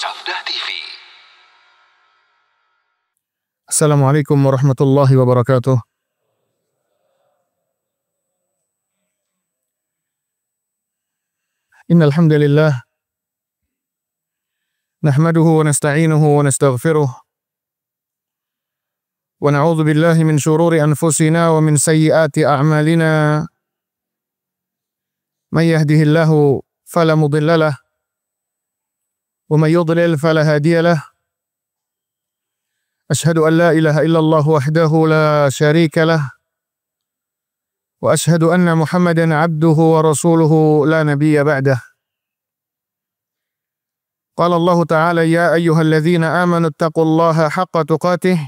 Sabda TV. Assalamualaikum warahmatullahi wabarakatuh. Innal hamdalillah nahmaduhu wa nasta'inuhu wa nastaghfiruh wa na'udzu billahi min shururi anfusina wa min sayyiati a'malina. May yahdihillahu fala mudilla lahu wa may yudlil fala hadiya lahu. Ashhadu an la ilaha illallah wahdahu la syarika lah wa ashhadu anna Muhammadan abduhu wa rasuluhu la nabiyya ba'dah. Qala Allah Ta'ala ya ayyuhalladzina amanu ittaqullaha haqqa tuqatih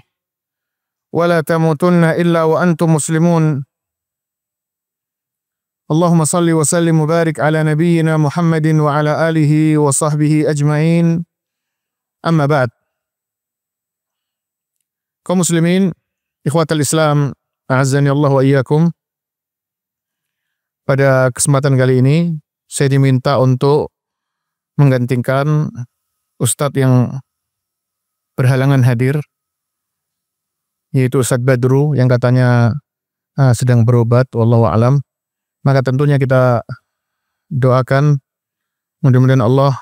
wa la tamutunna illa wa antum muslimun. Allahumma salli wa sallim wa barik ala nabiyyina Muhammadin wa ala alihi wa sahbihi ajma'in. Amma ba'd. Kaum muslimin, ikhwatal Islam, a'azzani Allah wa iyyakum. Pada kesempatan kali ini, saya diminta untuk menggantikan Ustadz yang berhalangan hadir, yaitu Ustadz Badru yang katanya sedang berobat, wallahu a'lam. Maka tentunya kita doakan mudah-mudahan Allah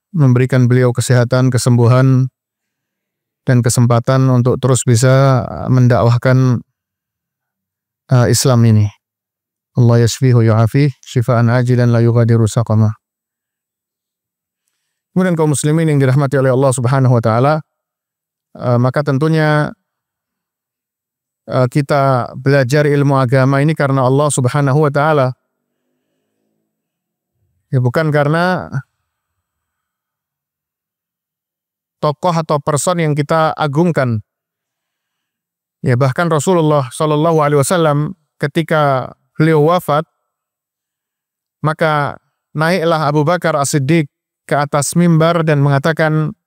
memberikan beliau kesehatan, kesembuhan, dan kesempatan untuk terus bisa mendakwahkan Islam ini. Allah yashfihu yu'afih syifaan ajilan la yughadiru saqama. Kemudian kaum muslimin yang dirahmati oleh Allah Subhanahu wa taala, maka tentunya kita belajar ilmu agama ini karena Allah Subhanahu wa taala. Ya, bukan karena tokoh atau person yang kita agungkan. Ya, bahkan Rasulullah Shallallahu Alaihi Wasallam ketika beliau wafat, maka naiklah Abu Bakar As-Siddiq ke atas mimbar dan mengatakan,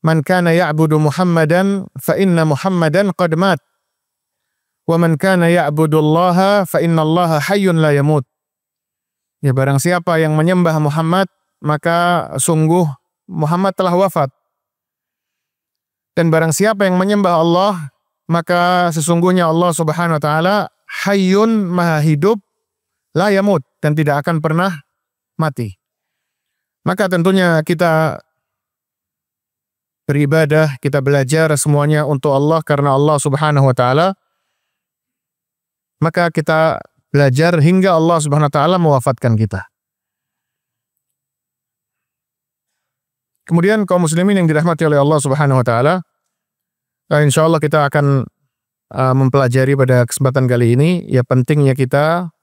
"Man kana ya'budu Muhammadan fa inna Muhammadan qad mat, wa man kana ya'budu Allah fa inna Allah hayyun la yamut." Ya, barang siapa yang menyembah Muhammad, maka sungguh Muhammad telah wafat. Dan barang siapa yang menyembah Allah, maka sesungguhnya Allah Subhanahu wa taala hayyun, maha hidup, la yamut, dan tidak akan pernah mati. Maka tentunya kita beribadah, kita belajar semuanya untuk Allah karena Allah Subhanahu wa taala. Maka kita belajar hingga Allah Subhanahu wa taala mewafatkan kita. Kemudian kaum muslimin yang dirahmati oleh Allah Subhanahu wa taala, insyaallah kita akan mempelajari pada kesempatan kali ini ya pentingnya kita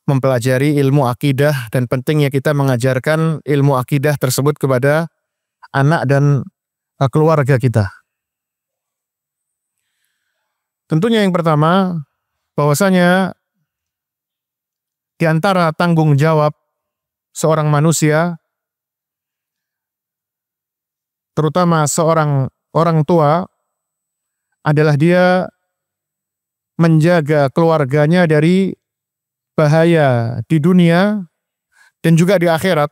mempelajari ilmu akidah dan pentingnya kita mengajarkan ilmu akidah tersebut kepada anak dan keluarga kita. Tentunya yang pertama, bahwasanya di antara tanggung jawab seorang manusia, terutama seorang orang tua, adalah dia menjaga keluarganya dari bahaya di dunia dan juga di akhirat.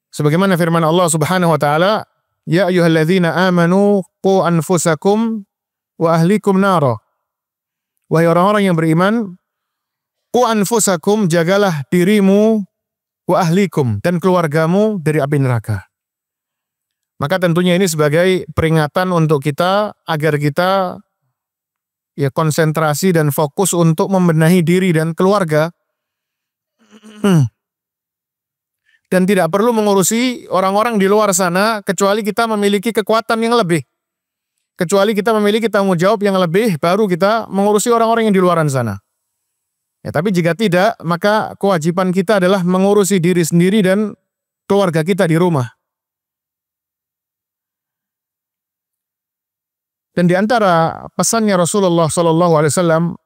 Sebagaimana firman Allah Subhanahu wa taala, "Ya ayyuhalladzina amanu qu anfusakum wa ahlikum nara." Wahai orang-orang yang beriman, qu anfusakum, jagalah dirimu, wa ahlikum, dan keluargamu dari api neraka. Maka tentunya ini sebagai peringatan untuk kita agar kita ya konsentrasi dan fokus untuk membenahi diri dan keluarga. Dan tidak perlu mengurusi orang-orang di luar sana kecuali kita memiliki kekuatan yang lebih. Kecuali kita memiliki tanggung jawab yang lebih, baru kita mengurusi orang-orang yang di luar sana. Ya, tapi jika tidak, maka kewajiban kita adalah mengurusi diri sendiri dan keluarga kita di rumah. Dan di antara pesannya Rasulullah SAW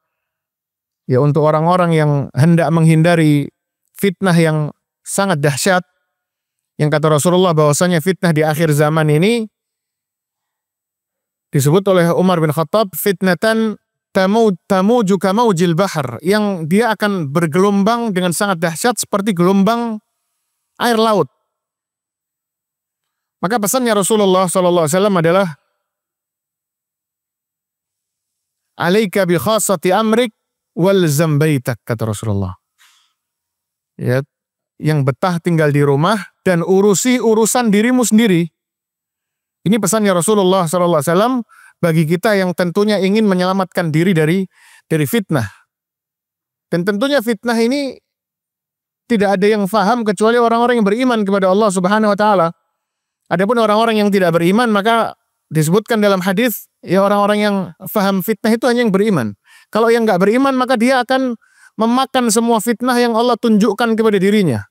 ya untuk orang-orang yang hendak menghindari fitnah yang sangat dahsyat, yang kata Rasulullah bahwasanya fitnah di akhir zaman ini disebut oleh Umar bin Khattab fitnatan tamuju kamaujil bahar, yang dia akan bergelombang dengan sangat dahsyat seperti gelombang air laut. Maka pesannya Rasulullah SAW adalah alaika bi khassati amrik wal zambaitak, kata Rasulullah. Ya, yang betah tinggal di rumah dan urusi urusan dirimu sendiri. Ini pesannya Rasulullah SAW bagi kita yang tentunya ingin menyelamatkan diri dari fitnah. Dan tentunya fitnah ini tidak ada yang faham kecuali orang-orang yang beriman kepada Allah Subhanahu wa taala. Adapun orang-orang yang tidak beriman, maka disebutkan dalam hadis, ya orang-orang yang faham fitnah itu hanya yang beriman. Kalau yang nggak beriman, maka dia akan memakan semua fitnah yang Allah tunjukkan kepada dirinya.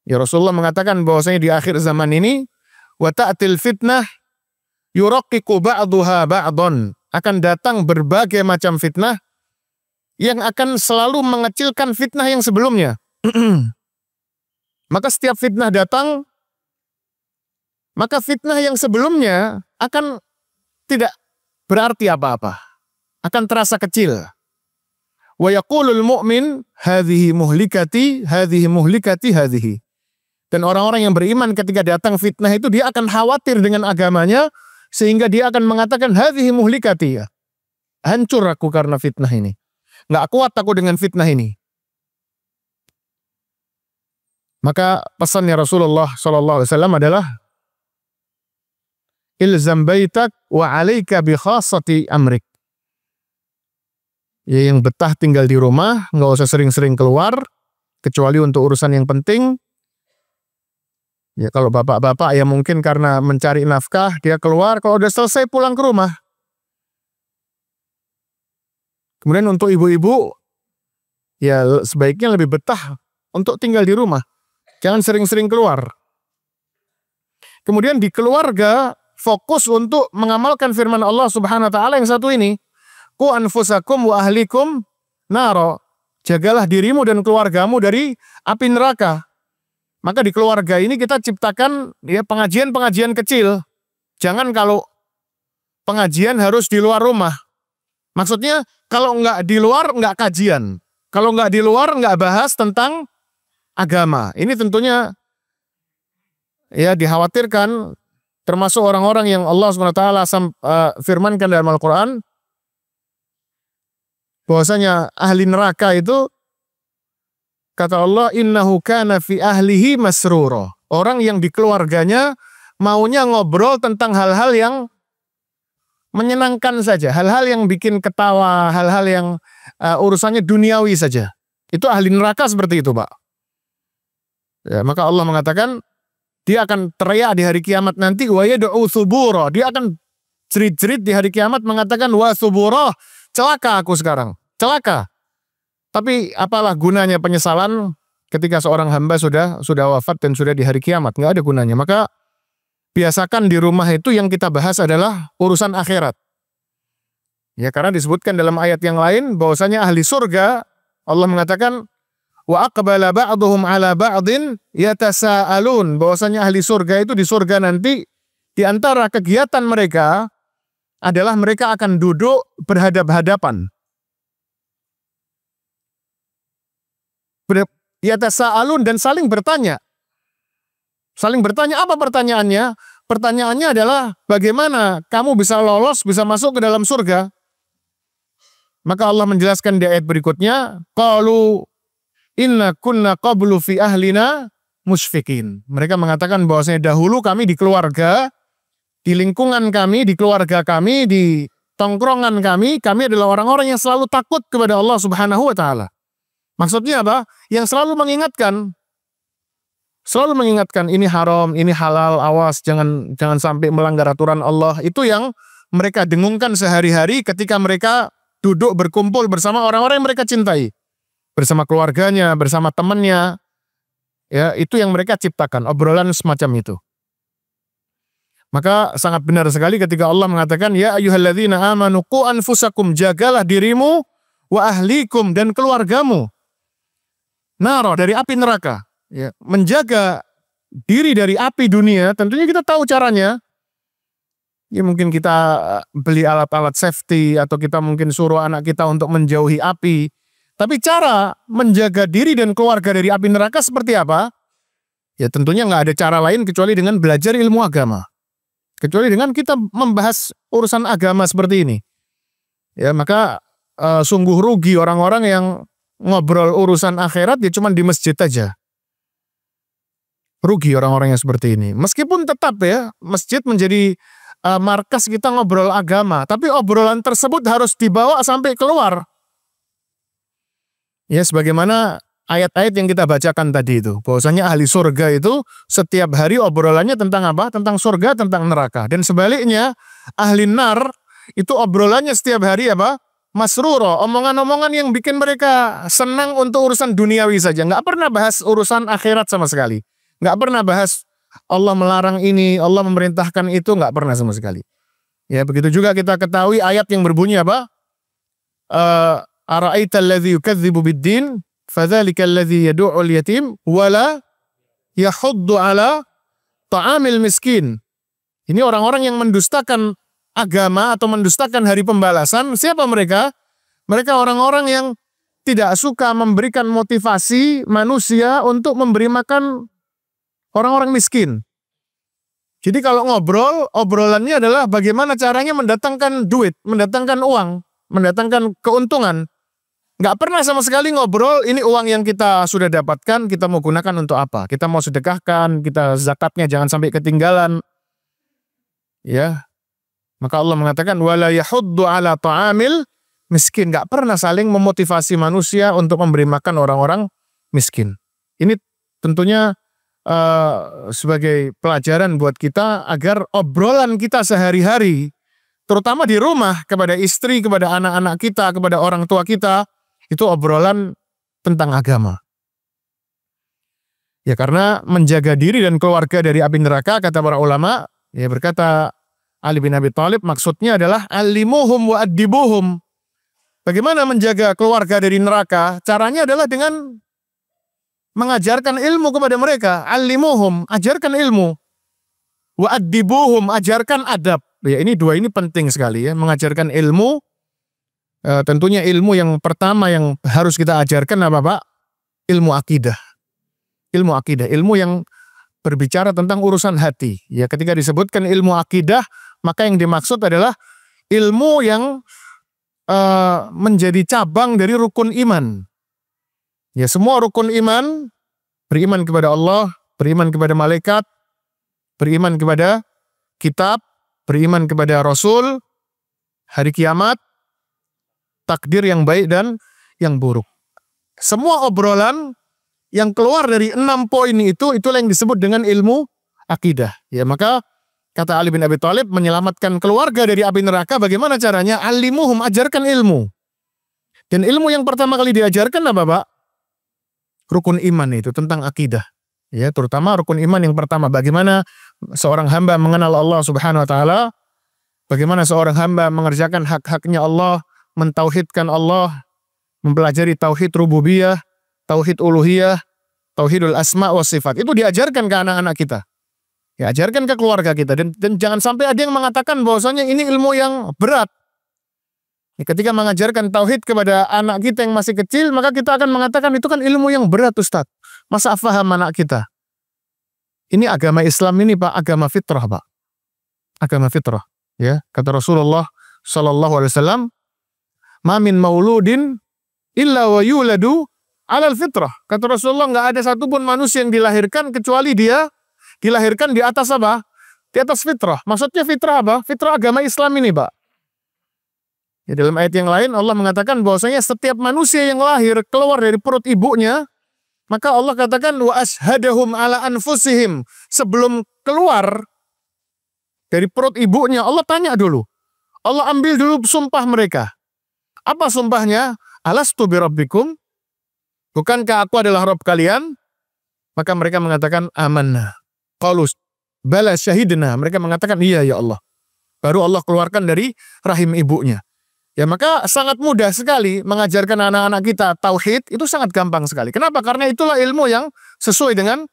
Ya Rasulullah mengatakan bahwasanya di akhir zaman ini, wa ta'til fitnah yuraqqiqu ba'duha ba'dhan, akan datang berbagai macam fitnah yang akan selalu mengecilkan fitnah yang sebelumnya. Maka setiap fitnah datang, maka fitnah yang sebelumnya akan tidak berarti apa-apa, akan terasa kecil. Wa yaqulul mu'min hadhihi muhlikati hadhihi muhlikati hadhihi. Dan orang-orang yang beriman ketika datang fitnah itu dia akan khawatir dengan agamanya sehingga dia akan mengatakan hadhihi muhlikati, ya, hancur aku karena fitnah ini. Nggak kuat aku dengan fitnah ini. Maka pesannya Rasulullah SAW adalah ilzam baitak wa alaika bi khassati amrik. Ya, yang betah tinggal di rumah, nggak usah sering-sering keluar, kecuali untuk urusan yang penting. Ya, kalau bapak-bapak ya mungkin karena mencari nafkah, dia keluar, kalau udah selesai pulang ke rumah. Kemudian untuk ibu-ibu, ya sebaiknya lebih betah untuk tinggal di rumah. Jangan sering-sering keluar. Kemudian di keluarga, fokus untuk mengamalkan firman Allah Subhanahu wa taala yang satu ini. Qu anfusakum wa ahlikum naro. Jagalah dirimu dan keluargamu dari api neraka. Maka di keluarga ini kita ciptakan ya pengajian-pengajian kecil. Jangan kalau pengajian harus di luar rumah. Maksudnya kalau nggak di luar nggak kajian. Kalau nggak di luar nggak bahas tentang agama. Ini tentunya ya dikhawatirkan termasuk orang-orang yang Allah SWT firmankan dalam Al-Quran bahwasanya ahli neraka itu kata Allah innahu kana fi ahlihi masrura. Orang yang di keluarganya maunya ngobrol tentang hal-hal yang menyenangkan saja, hal-hal yang bikin ketawa, hal-hal yang urusannya duniawi saja. Itu ahli neraka seperti itu, Pak. Ya, maka Allah mengatakan dia akan teriak di hari kiamat nanti wa yad'u thubura. Dia akan jerit-jerit di hari kiamat mengatakan wa thubura, celaka aku sekarang, celaka. Tapi apalah gunanya penyesalan ketika seorang hamba sudah wafat dan sudah di hari kiamat, nggak ada gunanya. Maka biasakan di rumah itu yang kita bahas adalah urusan akhirat. Ya, karena disebutkan dalam ayat yang lain bahwasanya ahli surga Allah mengatakan wa aqbala ba'duhum ala ba'din yatasaalun, bahwasanya ahli surga itu di surga nanti di antara kegiatan mereka adalah mereka akan duduk berhadap-hadapan. Yatasaalun dan saling bertanya. Saling bertanya, apa pertanyaannya? Pertanyaannya adalah bagaimana kamu bisa lolos, bisa masuk ke dalam surga? Maka Allah menjelaskan di ayat berikutnya, qalu inna kunna qablu fi ahlina musfikin. Mereka mengatakan bahwasanya dahulu kami di keluarga, di lingkungan kami, di keluarga kami, di tongkrongan kami adalah orang-orang yang selalu takut kepada Allah Subhanahu wa taala. Maksudnya apa? Yang selalu mengingatkan ini haram, ini halal, awas jangan sampai melanggar aturan Allah. Itu yang mereka dengungkan sehari-hari ketika mereka duduk berkumpul bersama orang-orang yang mereka cintai. Bersama keluarganya, bersama temannya. Ya, itu yang mereka ciptakan, obrolan semacam itu. Maka sangat benar sekali ketika Allah mengatakan, ya ayyuhalladzina amanu qu anfusakum, jagalah dirimu wa ahlikum dan keluargamu. Naro, dari api neraka. Ya, menjaga diri dari api dunia, tentunya kita tahu caranya. Ya mungkin kita beli alat-alat safety atau kita mungkin suruh anak kita untuk menjauhi api. Tapi cara menjaga diri dan keluarga dari api neraka seperti apa? Ya tentunya nggak ada cara lain kecuali dengan belajar ilmu agama. Kecuali dengan kita membahas urusan agama seperti ini. Ya maka sungguh rugi orang-orang yang ngobrol urusan akhirat ya cuma di masjid aja. Rugi orang-orang yang seperti ini. Meskipun tetap ya masjid menjadi markas kita ngobrol agama, tapi obrolan tersebut harus dibawa sampai keluar. Ya sebagaimana ayat-ayat yang kita bacakan tadi itu, bahwasanya ahli surga itu setiap hari obrolannya tentang apa? Tentang surga, tentang neraka. Dan sebaliknya, ahli nar itu obrolannya setiap hari apa? Masruro, omongan-omongan yang bikin mereka senang untuk urusan duniawi saja. Nggak pernah bahas urusan akhirat sama sekali. Nggak pernah bahas Allah melarang ini, Allah memerintahkan itu, nggak pernah sama sekali. Ya begitu juga kita ketahui ayat yang berbunyi apa? Ara'aita alladhi yukadzibu biddin fadzalika alladzi yad'ul yatim wala yahuddu ala ta'amil miskin. Ini orang-orang yang mendustakan agama atau mendustakan hari pembalasan. Siapa mereka? Mereka orang-orang yang tidak suka memberikan motivasi manusia untuk memberi makan orang-orang miskin. Jadi kalau ngobrol, obrolannya adalah bagaimana caranya mendatangkan duit, mendatangkan uang, mendatangkan keuntungan. Nggak pernah sama sekali ngobrol, ini uang yang kita sudah dapatkan, kita mau gunakan untuk apa? Kita mau sedekahkan, kita zakatnya jangan sampai ketinggalan. Ya. Maka Allah mengatakan, wala yahuddu ala ta'amil miskin. Nggak pernah saling memotivasi manusia untuk memberi makan orang-orang miskin. Ini tentunya sebagai pelajaran buat kita agar obrolan kita sehari-hari, terutama di rumah, kepada istri, kepada anak-anak kita, kepada orang tua kita, itu obrolan tentang agama. Ya karena menjaga diri dan keluarga dari api neraka, kata para ulama, ya berkata Ali bin Abi Thalib, maksudnya adalah alimuhum wa addibuhum. Bagaimana menjaga keluarga dari neraka? Caranya adalah dengan mengajarkan ilmu kepada mereka. Alimuhum, ajarkan ilmu. Wa addibuhum, ajarkan adab. Ya ini dua ini penting sekali ya, mengajarkan ilmu. Tentunya ilmu yang pertama yang harus kita ajarkan apa Pak? Ilmu akidah. Ilmu akidah, ilmu yang berbicara tentang urusan hati. Ya ketika disebutkan ilmu akidah, maka yang dimaksud adalah ilmu yang menjadi cabang dari rukun iman. Ya semua rukun iman, beriman kepada Allah, beriman kepada malaikat, beriman kepada kitab, beriman kepada Rasul, hari kiamat, takdir yang baik dan yang buruk. Semua obrolan yang keluar dari 6 poin itulah yang disebut dengan ilmu akidah. Ya maka kata Ali bin Abi Thalib, menyelamatkan keluarga dari api neraka bagaimana caranya? Alimuhum, ajarkan ilmu. Dan ilmu yang pertama kali diajarkan apa Pak? Rukun iman itu tentang akidah. Ya terutama rukun iman yang pertama, bagaimana seorang hamba mengenal Allah Subhanahu wa taala, bagaimana seorang hamba mengerjakan hak-haknya Allah, mentauhidkan Allah, mempelajari tauhid rububiyah, tauhid uluhiyah, tauhidul asma wa sifat. Itu diajarkan ke anak-anak kita. Ya, ajarkan ke keluarga kita. Dan jangan sampai ada yang mengatakan bahwasanya ini ilmu yang berat. Ya, ketika mengajarkan tauhid kepada anak kita yang masih kecil, maka kita akan mengatakan itu kan ilmu yang berat Ustaz. Masa faham anak kita? Ini agama Islam ini Pak, agama fitrah Pak. Agama fitrah. Ya, kata Rasulullah sallallahu alaihi wasallam, "Ma min mauludin illa wa yuladu 'alal fitrah." Kata Rasulullah, nggak ada satupun manusia yang dilahirkan kecuali dia dilahirkan di atas apa? Di atas fitrah. Maksudnya fitrah apa? Fitrah agama Islam ini, Pak. Ya, dalam ayat yang lain Allah mengatakan bahwasanya setiap manusia yang lahir keluar dari perut ibunya, maka Allah katakan wa ashhadahum ala anfusihim. Sebelum keluar dari perut ibunya, Allah tanya dulu. Allah ambil dulu sumpah mereka. Apa sumpahnya? Alastu birabbikum? Bukankah aku adalah Rabb kalian? Maka mereka mengatakan amanna. Qalu bala syahidna. Mereka mengatakan iya ya Allah. Baru Allah keluarkan dari rahim ibunya. Ya maka sangat mudah sekali mengajarkan anak-anak kita tauhid, itu sangat gampang sekali. Kenapa? Karena itulah ilmu yang sesuai dengan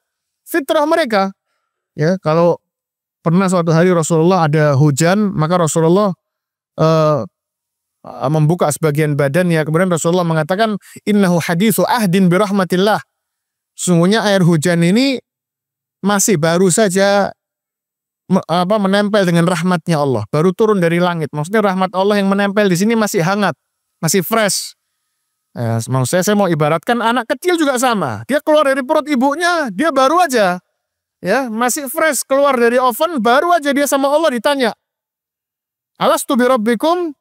fitrah mereka. Ya, kalau pernah suatu hari Rasulullah ada hujan, maka Rasulullah membuka sebagian badannya, kemudian Rasulullah mengatakan innahu haditsu ahdin birahmatillah. Sungguhnya air hujan ini masih baru saja menempel dengan rahmatnya Allah, baru turun dari langit. Maksudnya rahmat Allah yang menempel di sini masih hangat, masih fresh. Maksud saya mau ibaratkan anak kecil juga sama. Dia keluar dari perut ibunya, dia baru aja, ya masih fresh keluar dari oven, baru aja dia sama Allah ditanya, Alastu bi rabbikum?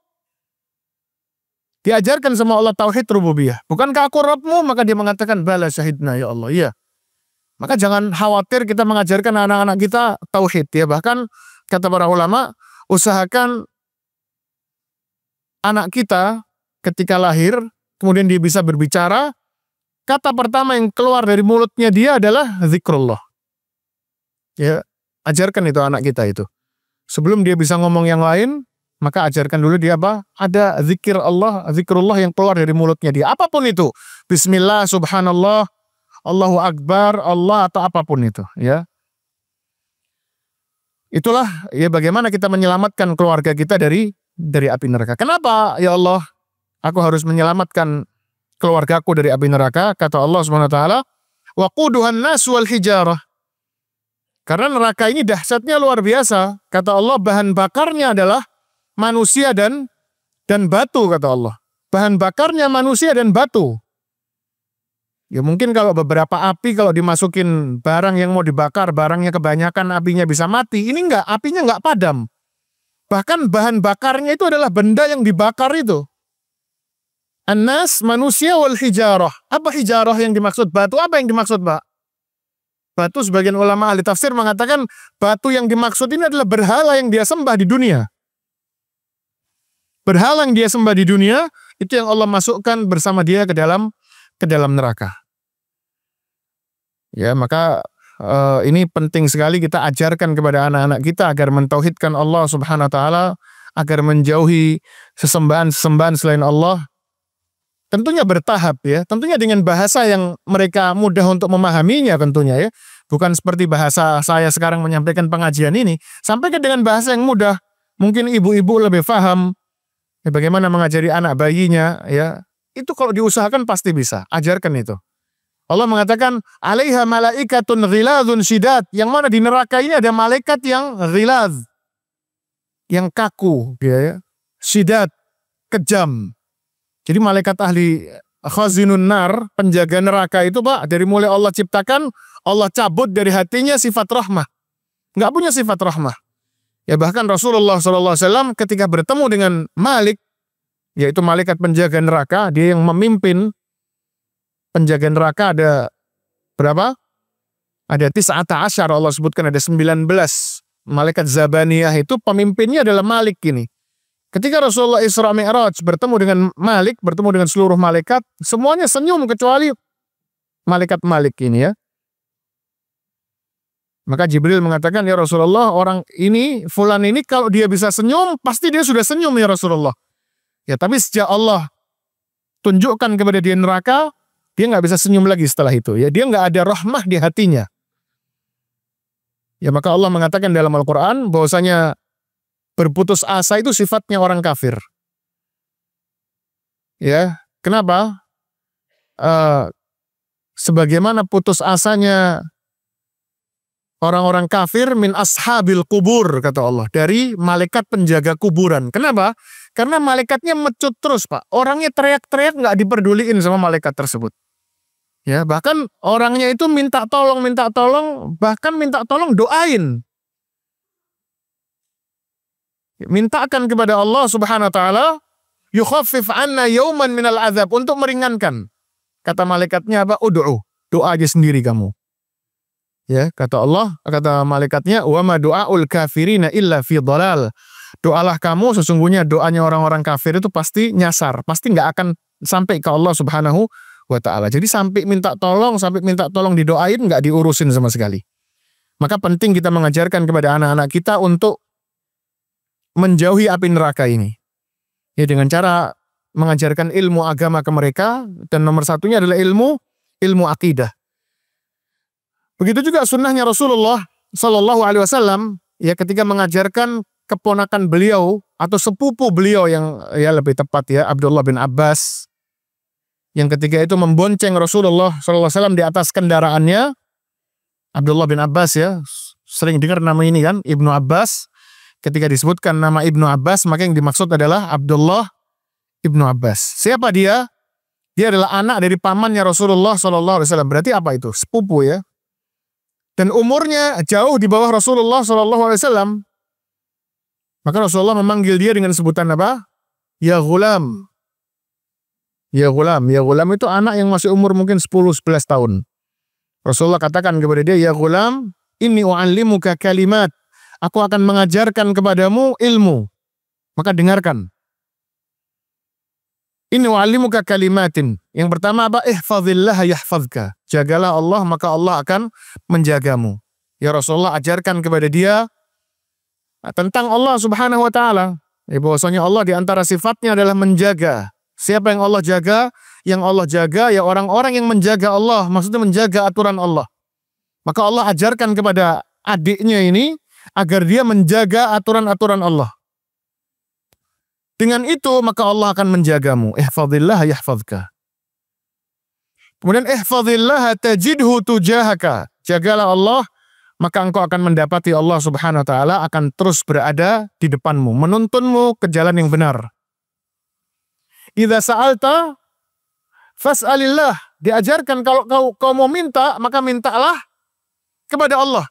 Diajarkan sama Allah tauhid rububiyah. Bukankah aku Rabbmu? Maka dia mengatakan bala syahidna ya Allah. Iya. Maka jangan khawatir kita mengajarkan anak-anak kita tauhid ya. Bahkan kata para ulama, usahakan anak kita ketika lahir, kemudian dia bisa berbicara, kata pertama yang keluar dari mulutnya dia adalah zikrullah. Ya, ajarkan itu anak kita itu. Sebelum dia bisa ngomong yang lain, maka ajarkan dulu dia apa? Ada zikir Allah, zikrullah yang keluar dari mulutnya dia. Apapun itu. Bismillah, subhanallah, Allahu Akbar, Allah atau apapun itu. Ya. Itulah ya bagaimana kita menyelamatkan keluarga kita dari api neraka. Kenapa ya Allah aku harus menyelamatkan keluargaku dari api neraka? Kata Allah Subhanahu wa taala, waquduhan nas wal hijarah. Karena neraka ini dahsyatnya luar biasa. Kata Allah bahan bakarnya adalah manusia dan batu, kata Allah. Bahan bakarnya manusia dan batu. Ya mungkin kalau beberapa api kalau dimasukin barang yang mau dibakar, barangnya kebanyakan apinya bisa mati. Ini enggak, apinya enggak padam. Bahkan bahan bakarnya itu adalah benda yang dibakar itu. An-nas, manusia wal hijarah. Apa hijarah yang dimaksud? Batu apa yang dimaksud, Pak? Batu sebagian ulama ahli tafsir mengatakan batu yang dimaksud ini adalah berhala yang dia sembah di dunia. Berhala yang dia sembah di dunia, itu yang Allah masukkan bersama dia ke dalam neraka. Ya, maka ini penting sekali kita ajarkan kepada anak-anak kita agar mentauhidkan Allah Subhanahu wa taala, agar menjauhi sesembahan-sesembahan selain Allah. Tentunya bertahap ya, tentunya dengan bahasa yang mereka mudah untuk memahaminya tentunya ya. Bukan seperti bahasa saya sekarang menyampaikan pengajian ini, sampaikan dengan bahasa yang mudah. Mungkin ibu-ibu lebih paham ya, bagaimana mengajari anak bayinya ya. Itu kalau diusahakan pasti bisa. Ajarkan itu. Allah mengatakan, alaiha malaikatun ghiladzun syidad. Yang mana di neraka ini ada malaikat yang ghilaz. Yang kaku. Ya. Syidad. Kejam. Jadi malaikat ahli khazinun nar, penjaga neraka itu Pak, dari mulai Allah ciptakan, Allah cabut dari hatinya sifat rahmah. Nggak punya sifat rahmah. Ya bahkan Rasulullah SAW ketika bertemu dengan Malik, yaitu malaikat penjaga neraka, dia yang memimpin penjaga neraka ada berapa? Ada 19, Allah sebutkan ada 19. Malaikat Zabaniyah itu pemimpinnya adalah Malik ini. Ketika Rasulullah Isra Mi'raj bertemu dengan Malik, bertemu dengan seluruh malaikat, semuanya senyum kecuali malaikat Malik ini ya. Maka Jibril mengatakan, ya Rasulullah, orang ini, fulan ini kalau dia bisa senyum, pasti dia sudah senyum ya Rasulullah. Ya, tapi sejak Allah tunjukkan kepada dia neraka, dia nggak bisa senyum lagi setelah itu. Ya, dia nggak ada rahmah di hatinya. Ya, maka Allah mengatakan dalam Al-Quran bahwasanya berputus asa itu sifatnya orang kafir. Ya, kenapa? Sebagaimana putus asanya orang-orang kafir min ashabil kubur, kata Allah, dari malaikat penjaga kuburan. Kenapa? Karena malaikatnya mecut terus, Pak. Orangnya teriak-teriak nggak diperduliin sama malaikat tersebut. Ya, bahkan orangnya itu minta tolong, bahkan minta tolong doain. Mintakan kepada Allah Subhanahu wa taala, yukhaffif anna yauman minal azab, untuk meringankan. Kata malaikatnya apa? Ud'u, doa aja sendiri kamu. Ya, kata Allah, kata malaikatnya, wa ma du'aul kafirina illa fi dhalal. Doalah kamu, sesungguhnya doanya orang-orang kafir itu pasti nyasar, pasti nggak akan sampai ke Allah Subhanahu wa taala. Jadi sampai minta tolong didoain nggak diurusin sama sekali. Maka penting kita mengajarkan kepada anak-anak kita untuk menjauhi api neraka ini. Ya, dengan cara mengajarkan ilmu agama ke mereka, dan nomor satunya adalah ilmu akidah. Begitu juga sunnahnya Rasulullah Sallallahu Alaihi Wasallam, ya ketika mengajarkan keponakan beliau atau sepupu beliau yang ya lebih tepat ya Abdullah bin Abbas, yang ketika itu membonceng Rasulullah Sallallahu Alaihi Wasallam di atas kendaraannya, Abdullah bin Abbas ya, sering dengar nama ini kan, Ibnu Abbas. Ketika disebutkan nama Ibnu Abbas, maka yang dimaksud adalah Abdullah Ibnu Abbas. Siapa dia? Dia adalah anak dari pamannya Rasulullah SAW. Berarti apa itu? Sepupu ya. Dan umurnya jauh di bawah Rasulullah SAW. Maka Rasulullah memanggil dia dengan sebutan apa? Ya ghulam. Ya ghulam. Ya ghulam itu anak yang masih umur mungkin 10-11 tahun. Rasulullah katakan kepada dia, ya ghulam, inni u'allimuka kalimat. Aku akan mengajarkan kepadamu ilmu. Maka dengarkan. Inni u'allimuka kalimatin. Yang pertama apa? Ihfazillah yahfazka. Jagalah Allah, maka Allah akan menjagamu. Ya Rasulullah ajarkan kepada dia tentang Allah Subhanahu wa taala. Bahwasanya Allah di antara sifatnya adalah menjaga. Siapa yang Allah jaga? Yang Allah jaga ya orang-orang yang menjaga Allah, maksudnya menjaga aturan Allah. Maka Allah ajarkan kepada adiknya ini agar dia menjaga aturan-aturan Allah. Dengan itu maka Allah akan menjagamu. Ihfazillah yahfazka. Kemudian ihfazillah tajidhu tujahaka. Jagalah Allah, maka engkau akan mendapati Allah Subhanahu wa taala akan terus berada di depanmu, menuntunmu ke jalan yang benar. Idza sa'alta fas'alillah. Diajarkan kalau kau mau minta, maka mintalah kepada Allah.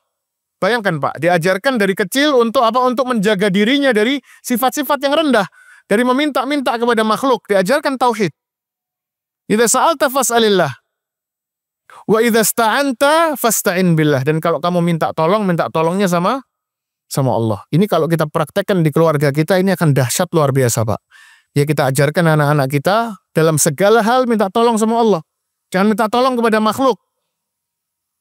Bayangkan Pak, diajarkan dari kecil untuk apa? Untuk menjaga dirinya dari sifat-sifat yang rendah, dari meminta-minta kepada makhluk. Diajarkan tauhid. Idza sa'alta fas'alillah. Wa idza sta'anta fasta'in billah. Dan kalau kamu minta tolongnya sama Allah. Ini kalau kita praktekkan di keluarga kita, ini akan dahsyat luar biasa Pak. Ya kita ajarkan anak-anak kita dalam segala hal minta tolong sama Allah. Jangan minta tolong kepada makhluk.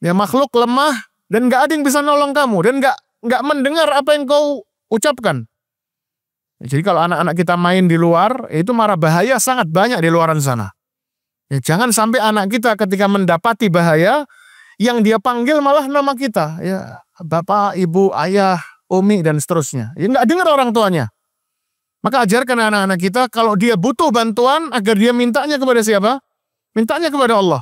Ya makhluk lemah dan nggak ada yang bisa nolong kamu dan nggak mendengar apa yang kau ucapkan. Jadi kalau anak-anak kita main di luar, itu marah bahaya sangat banyak di luaran sana. Ya jangan sampai anak kita ketika mendapati bahaya yang dia panggil malah nama kita, ya bapak, ibu, ayah, umi dan seterusnya. Ya nggak dengar orang tuanya. Maka ajarkan anak-anak kita kalau dia butuh bantuan agar dia mintanya kepada siapa? Mintanya kepada Allah.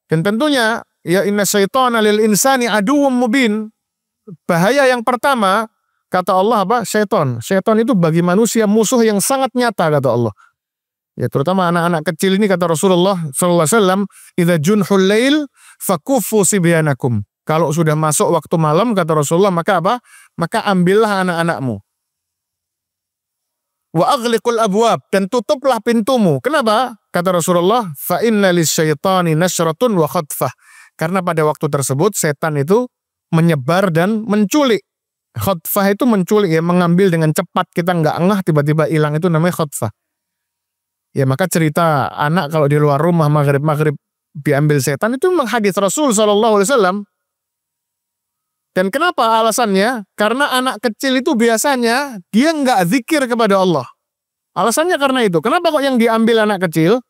Dan tentunya ya inna syaitana lil insani aduwwum mubin. Bahaya yang pertama kata Allah apa? Syaitan. Syaitan itu bagi manusia musuh yang sangat nyata kata Allah. Ya terutama anak-anak kecil ini kata Rasulullah sallallahu alaihi wasallam, "Idza junhul lail fakuffu sibyanakum." Kalau sudah masuk waktu malam kata Rasulullah maka apa? Maka ambillah anak-anakmu. Wa aghliqul abwab, dan tutuplah pintumu. Kenapa? Kata Rasulullah, fa inna lisyaitani nasyratun wa khatfah. Karena pada waktu tersebut setan itu menyebar dan menculik. Khatfah itu menculik ya, mengambil dengan cepat, kita nggak ngeh tiba-tiba hilang, itu namanya khatfah. Ya maka cerita anak kalau di luar rumah maghrib diambil setan itu memang hadis Rasul sallallahu alaihi wasallam. Dan kenapa alasannya? Karena anak kecil itu biasanya dia nggak zikir kepada Allah. Alasannya karena itu. Kenapa kok yang diambil anak kecil?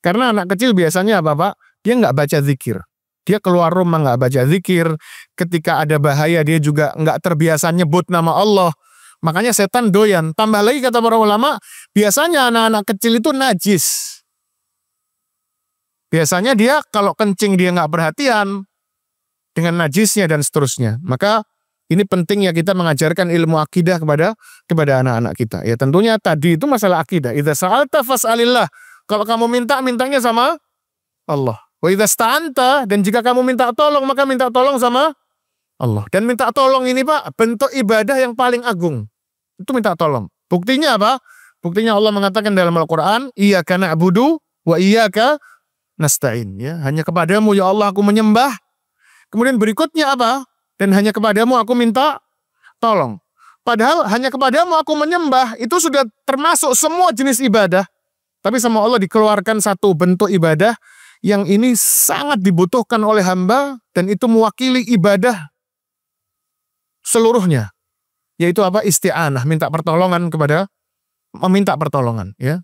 Karena anak kecil biasanya apa Pak? Dia nggak baca zikir. Dia keluar rumah nggak baca zikir. Ketika ada bahaya dia juga nggak terbiasa nyebut nama Allah. Makanya setan doyan. Tambah lagi kata para ulama, biasanya anak-anak kecil itu najis. Biasanya dia kalau kencing dia nggak perhatian dengan najisnya dan seterusnya. Maka ini pentingnya kita mengajarkan ilmu akidah kepada anak-anak kita. Ya tentunya tadi itu masalah akidah. Idza sa'alta fas'alillah. Kalau kamu mintanya sama Allah. Wa idza sta'anta, dan jika kamu minta tolong maka minta tolong sama Allah. Dan minta tolong ini Pak bentuk ibadah yang paling agung. Itu minta tolong. Buktinya apa? Buktinya Allah mengatakan dalam Al-Qur'an, iyyaka na'budu wa iyyaka nasta'in. Ya, hanya kepadamu ya Allah aku menyembah. Kemudian berikutnya apa? Dan hanya kepadamu aku minta tolong. Padahal hanya kepadamu aku menyembah itu sudah termasuk semua jenis ibadah. Tapi sama Allah dikeluarkan satu bentuk ibadah yang ini sangat dibutuhkan oleh hamba dan itu mewakili ibadah seluruhnya. Yaitu apa? Isti'anah, meminta pertolongan ya.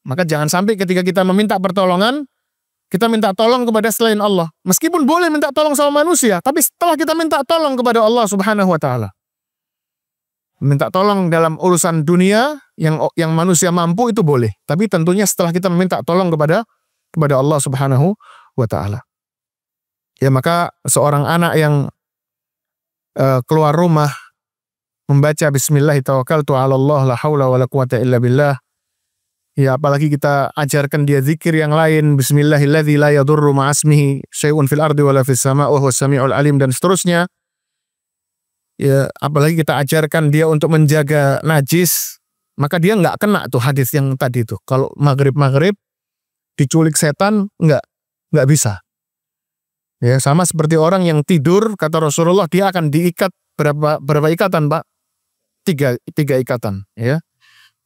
Maka jangan sampai ketika kita meminta pertolongan kita minta tolong kepada selain Allah. Meskipun boleh minta tolong sama manusia, tapi setelah kita minta tolong kepada Allah Subhanahu wa taala. Minta tolong dalam urusan dunia yang manusia mampu itu boleh, tapi tentunya setelah kita meminta tolong kepada Allah Subhanahu wa taala. Ya, maka seorang anak yang keluar rumah membaca bismillah tawakkaltu 'ala Allah la haula wala quwata illa billah. Ya, apalagi kita ajarkan dia zikir yang lain, bismillahilladzi la yadurru ma'asmihi syai'un fil ardi wala fis sama' wa huwas samiul alim, dan seterusnya. Ya, apalagi kita ajarkan dia untuk menjaga najis, maka dia nggak kena tuh hadis yang tadi tuh. Kalau maghrib diculik setan, nggak bisa. Ya, sama seperti orang yang tidur, kata Rasulullah, dia akan diikat berapa ikatan, Pak? Tiga ikatan, ya.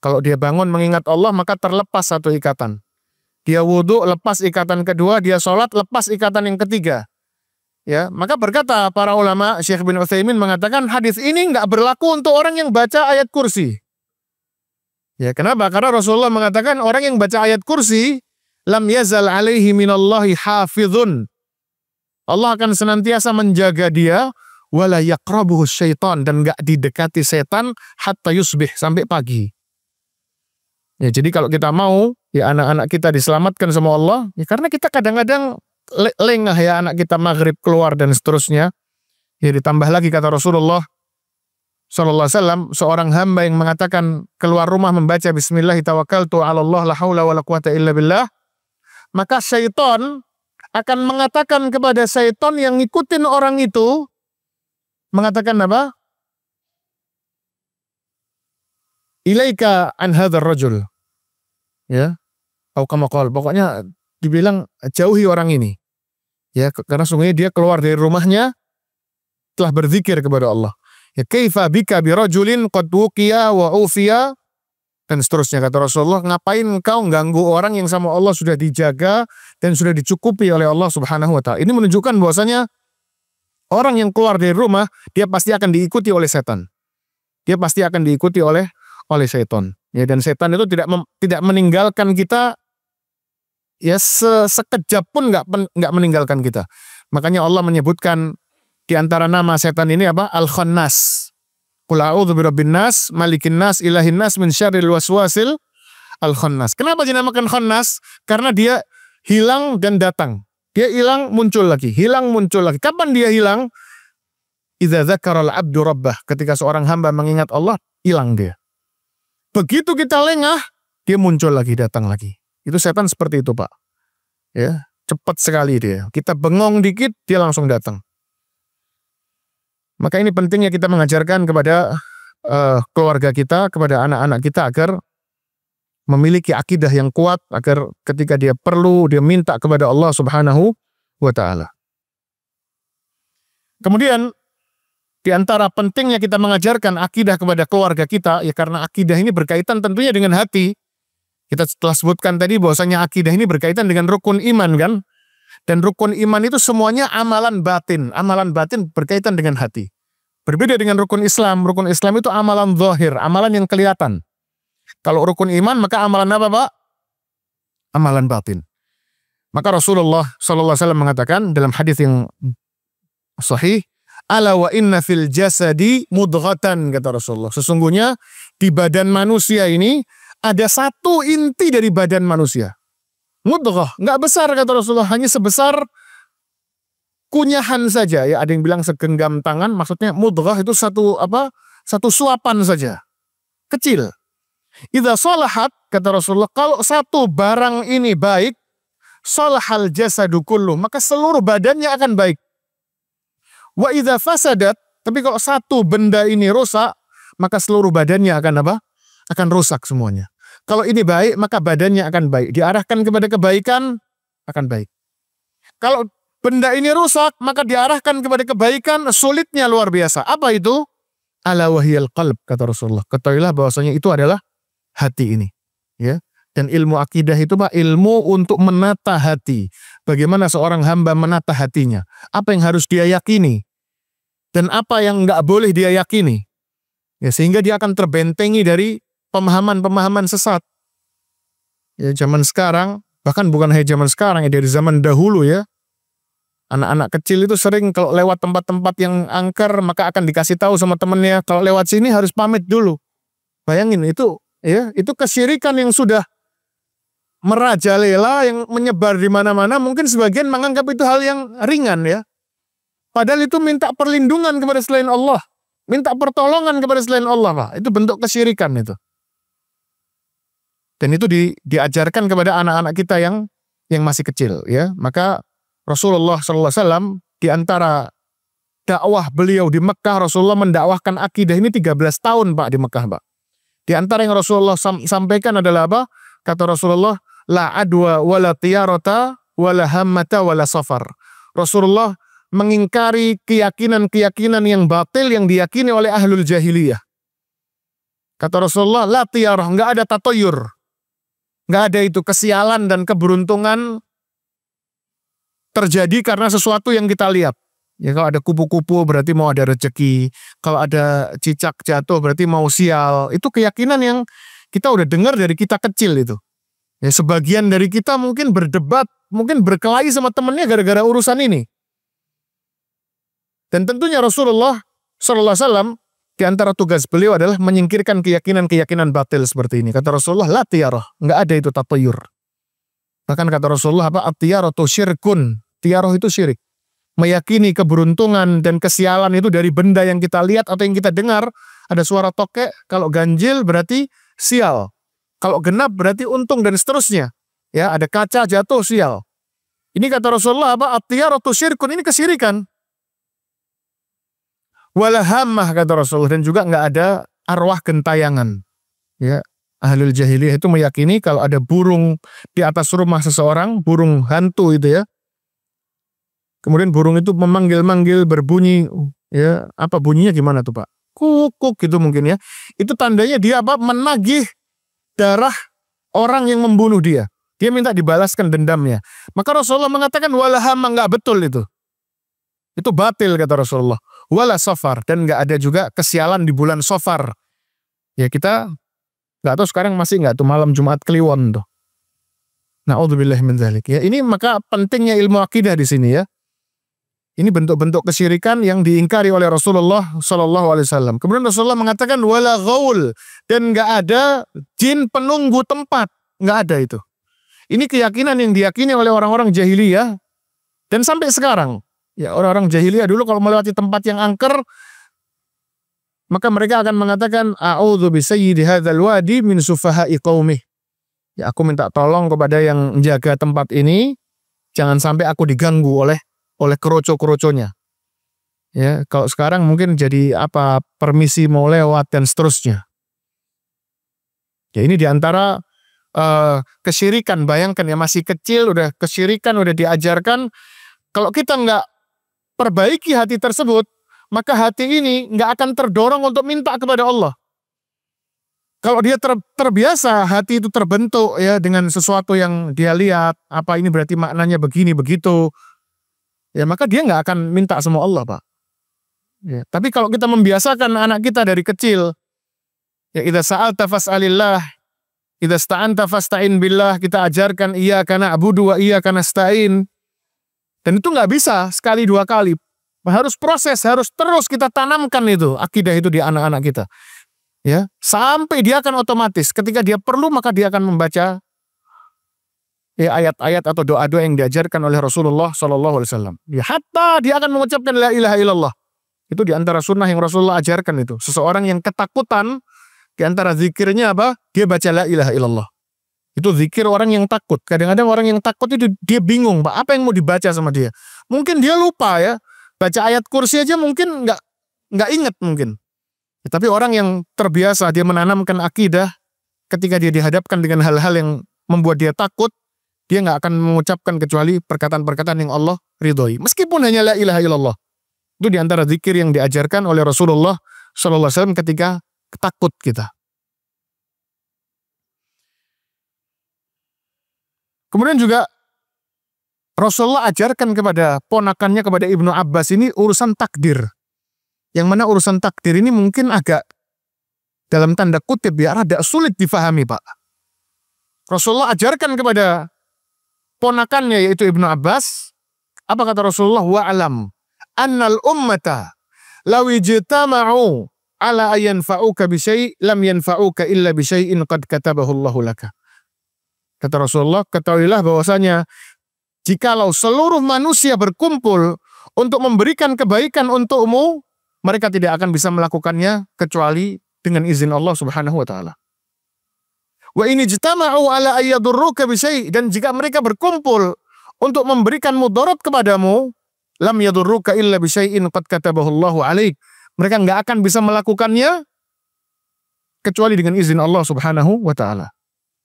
Kalau dia bangun mengingat Allah, maka terlepas satu ikatan. Dia wudhu, lepas ikatan kedua. Dia sholat, lepas ikatan yang ketiga. Ya, maka berkata para ulama, Syekh bin Utsaimin mengatakan hadis ini nggak berlaku untuk orang yang baca ayat kursi. Ya, kenapa? Karena Rasulullah mengatakan orang yang baca ayat kursi, lam yazal alaihi minallahi hafizun. Allah akan senantiasa menjaga dia, wala yaqrabuhu syaitan, dan nggak didekati setan hatta yusbih, sampai pagi. Ya, jadi kalau kita mau ya anak-anak kita diselamatkan sama Allah, ya karena kita kadang-kadang lengah ya anak kita maghrib keluar dan seterusnya. Ya, ditambah lagi kata Rasulullah sallallahu alaihi wasallam, seorang hamba yang mengatakan keluar rumah membaca bismillah tawakkaltu 'ala Allah la haula wala quwata illa billah, maka syaitan akan mengatakan kepada syaitan yang ngikutin orang itu, mengatakan apa? Ilaika an hadzal rajul. Ya, atau kama qala, pokoknya dibilang jauhi orang ini. Ya, karena sungguhnya dia keluar dari rumahnya telah berzikir kepada Allah. Ya, kaifa bika bi rajulin qad wuqiya wa ufiya, dan seterusnya kata Rasulullah, ngapain engkau ganggu orang yang sama Allah sudah dijaga dan sudah dicukupi oleh Allah Subhanahu wa taala. Ini menunjukkan bahwasanya orang yang keluar dari rumah dia pasti akan diikuti oleh setan. Dia pasti akan diikuti oleh setan. Ya, dan setan itu tidak meninggalkan kita ya sekejap pun nggak meninggalkan kita. Makanya Allah menyebutkan di antara nama setan ini apa? Al-Khannas. Qul a'udzu birabbin nas, malikin nas, ilahin nas, min syarril waswasil al-khannas. Kenapa dinamakan khannas? Karena dia hilang dan datang. Dia hilang muncul lagi, hilang muncul lagi. Kapan dia hilang? Idza dzakaral 'abdu rabbah. Ketika seorang hamba mengingat Allah, hilang dia. Begitu kita lengah, dia muncul lagi, datang lagi. Itu setan seperti itu, Pak. Ya, cepat sekali dia. Kita bengong dikit, dia langsung datang. Maka ini pentingnya kita mengajarkan kepada keluarga kita, kepada anak-anak kita agar memiliki akidah yang kuat, agar ketika dia perlu, dia minta kepada Allah Subhanahu wa taala. Kemudian di antara pentingnya kita mengajarkan akidah kepada keluarga kita, ya karena akidah ini berkaitan tentunya dengan hati. Kita telah sebutkan tadi bahwasanya akidah ini berkaitan dengan rukun iman, kan? Dan rukun iman itu semuanya amalan batin. Amalan batin berkaitan dengan hati. Berbeda dengan rukun Islam. Rukun Islam itu amalan zahir, amalan yang kelihatan. Kalau rukun iman, maka amalan apa, Pak? Amalan batin. Maka Rasulullah sallallahu alaihi wasallam mengatakan dalam hadis yang sahih, ala wa inna fil jasadi mudghatan, kata Rasulullah. Sesungguhnya di badan manusia ini ada satu inti dari badan manusia. Mudghah, nggak besar kata Rasulullah, hanya sebesar kunyahan saja. Ya, ada yang bilang segenggam tangan, maksudnya mudghah itu satu suapan saja. Kecil. Idza salahat, kata Rasulullah, kalau satu barang ini baik, salahal jasadu kullu, maka seluruh badannya akan baik. Wa idza fasadat, tapi kalau satu benda ini rusak, maka seluruh badannya akan apa? Akan rusak semuanya. Kalau ini baik, maka badannya akan baik. Diarahkan kepada kebaikan, akan baik. Kalau benda ini rusak, maka diarahkan kepada kebaikan, sulitnya luar biasa. Apa itu? Ala wahyal qalb, kata Rasulullah. Ketahuilah bahwasanya itu adalah hati ini. Ya. Dan ilmu akidah itu, Pak, ilmu untuk menata hati. Bagaimana seorang hamba menata hatinya. Apa yang harus dia yakini. Dan apa yang nggak boleh dia yakini. Ya, sehingga dia akan terbentengi dari pemahaman-pemahaman sesat. Ya, zaman sekarang, bahkan bukan hanya zaman sekarang, ya dari zaman dahulu ya. Anak-anak kecil itu sering kalau lewat tempat-tempat yang angker, maka akan dikasih tahu sama temennya, kalau lewat sini harus pamit dulu. Bayangin itu, ya, itu kesyirikan yang sudah merajalela, yang menyebar di mana-mana, mungkin sebagian menganggap itu hal yang ringan ya. Padahal itu minta perlindungan kepada selain Allah, minta pertolongan kepada selain Allah, Pak. Itu bentuk kesyirikan itu. Dan itu diajarkan kepada anak-anak kita yang masih kecil ya. Maka Rasulullah SAW di antara dakwah beliau di Mekah, Rasulullah mendakwahkan akidah ini 13 tahun Pak di Mekah, Pak. Di antara yang Rasulullah sampaikan adalah apa? Kata Rasulullah, la adwa wala tiyarata wala hammata wala safar. Rasulullah mengingkari keyakinan-keyakinan yang batil yang diyakini oleh ahlul jahiliyah. Kata Rasulullah, la tiyarah, enggak ada tatoyur. Enggak ada itu kesialan dan keberuntungan terjadi karena sesuatu yang kita lihat. Ya, kalau ada kupu-kupu berarti mau ada rezeki. Kalau ada cicak jatuh berarti mau sial. Itu keyakinan yang kita udah dengar dari kita kecil itu. Ya, sebagian dari kita mungkin berdebat, mungkin berkelahi sama temennya gara-gara urusan ini. Dan tentunya Rasulullah SAW di antara tugas beliau adalah menyingkirkan keyakinan-keyakinan batil seperti ini. Kata Rasulullah, la tiyarah, enggak ada itu tatayur. Bahkan kata Rasulullah apa? At-tiyaratu syirkun. Tiyarah itu syirik. Meyakini keberuntungan dan kesialan itu dari benda yang kita lihat atau yang kita dengar. Ada suara tokek, kalau ganjil berarti sial. Kalau genap berarti untung dan seterusnya. Ya, ada kaca jatuh sial. Ini kata Rasulullah apa? At-tiyaratu syirkun, ini kesirikan. Wala hammah kata Rasulullah, dan juga nggak ada arwah gentayangan. Ya, ahlul jahiliyah itu meyakini kalau ada burung di atas rumah seseorang, burung hantu itu ya. Kemudian burung itu memanggil-manggil, berbunyi, ya, apa bunyinya gimana tuh Pak? Kuk gitu mungkin ya. Itu tandanya dia apa? Menagih darah orang yang membunuh dia. Dia minta dibalaskan dendamnya. Maka Rasulullah mengatakan wala hammah, nggak betul itu. Itu batil kata Rasulullah. Wala safar, dan nggak ada juga kesialan di bulan Safar. Ya, kita nggak tahu sekarang masih nggak tuh malam Jumat Kliwon tuh. Na'udzubillah min dzalik. Ya, ini maka pentingnya ilmu akidah di sini ya. Ini bentuk-bentuk kesyirikan yang diingkari oleh Rasulullah Shallallahu Alaihi Wasallam. Kemudian Rasulullah mengatakan wala ghaul, dan nggak ada jin penunggu tempat, nggak ada itu. Ini keyakinan yang diyakini oleh orang-orang jahiliyah dan sampai sekarang. Ya, orang-orang jahiliyah dulu kalau melewati tempat yang angker, maka mereka akan mengatakan a'udzu bisayyidi hadzal wadi min sufaha'i qaumih. Ya, aku minta tolong kepada yang menjaga tempat ini, jangan sampai aku diganggu oleh keroco-keroconya. Ya, kalau sekarang mungkin jadi apa, permisi mau lewat dan seterusnya. Ya, ini diantara kesyirikan. Bayangkan ya, masih kecil udah kesyirikan, udah diajarkan. Kalau kita nggak perbaiki hati tersebut, maka hati ini nggak akan terdorong untuk minta kepada Allah. Kalau dia terbiasa, hati itu terbentuk ya dengan sesuatu yang dia lihat, apa ini berarti maknanya begini begitu, ya maka dia nggak akan minta sama Allah, Pak. Ya, tapi kalau kita membiasakan anak kita dari kecil, ya idza sa'alta fas'alillah, idza sta'anta fasta'in billah, kita ajarkan iyyaka na'budu wa iyyaka nasta'in. Dan itu nggak bisa sekali dua kali. Harus proses, harus terus kita tanamkan itu akidah itu di anak-anak kita. Ya, sampai dia akan otomatis ketika dia perlu maka dia akan membaca ya ayat-ayat atau doa-doa yang diajarkan oleh Rasulullah SAW. Ya, hatta dia akan mengucapkan la ilaha illallah. Itu di antara sunnah yang Rasulullah ajarkan itu. Seseorang yang ketakutan, di antara zikirnya apa? Dia baca la ilaha illallah. Itu zikir orang yang takut. Kadang-kadang orang yang takut itu dia bingung, Pak, apa yang mau dibaca sama dia. Mungkin dia lupa ya. Baca ayat kursi aja mungkin nggak ingat mungkin. Ya, tapi orang yang terbiasa, dia menanamkan akidah, ketika dia dihadapkan dengan hal-hal yang membuat dia takut, dia nggak akan mengucapkan kecuali perkataan-perkataan yang Allah ridhoi. Meskipun hanya la ilaha illallah. Itu di antara zikir yang diajarkan oleh Rasulullah SAW ketika takut kita. Kemudian juga Rasulullah ajarkan kepada ponakannya, kepada Ibnu Abbas ini urusan takdir. Yang mana urusan takdir ini mungkin agak dalam tanda kutip ya, rada sulit difahami, Pak. Rasulullah ajarkan kepada ponakannya yaitu Ibnu Abbas, apa kata Rasulullah? Wa'alam annal ummata law ijtama'u ala ayanfa'uka bi syai' lam yanfa'uka illa bi syai'in qad katabahu Allahu laka. Kata Rasulullah, ketahuilah bahwasanya jikalau seluruh manusia berkumpul untuk memberikan kebaikan untukmu, mereka tidak akan bisa melakukannya kecuali dengan izin Allah Subhanahu wa taala. Wa in ijtama'u ala ayyadurruka bisyai', dan jika mereka berkumpul untuk memberikan mudarat kepadamu, lam yadurruka illa bisyai'in qad katabahu Allahu 'alaik. Mereka enggak akan bisa melakukannya kecuali dengan izin Allah Subhanahu wa taala.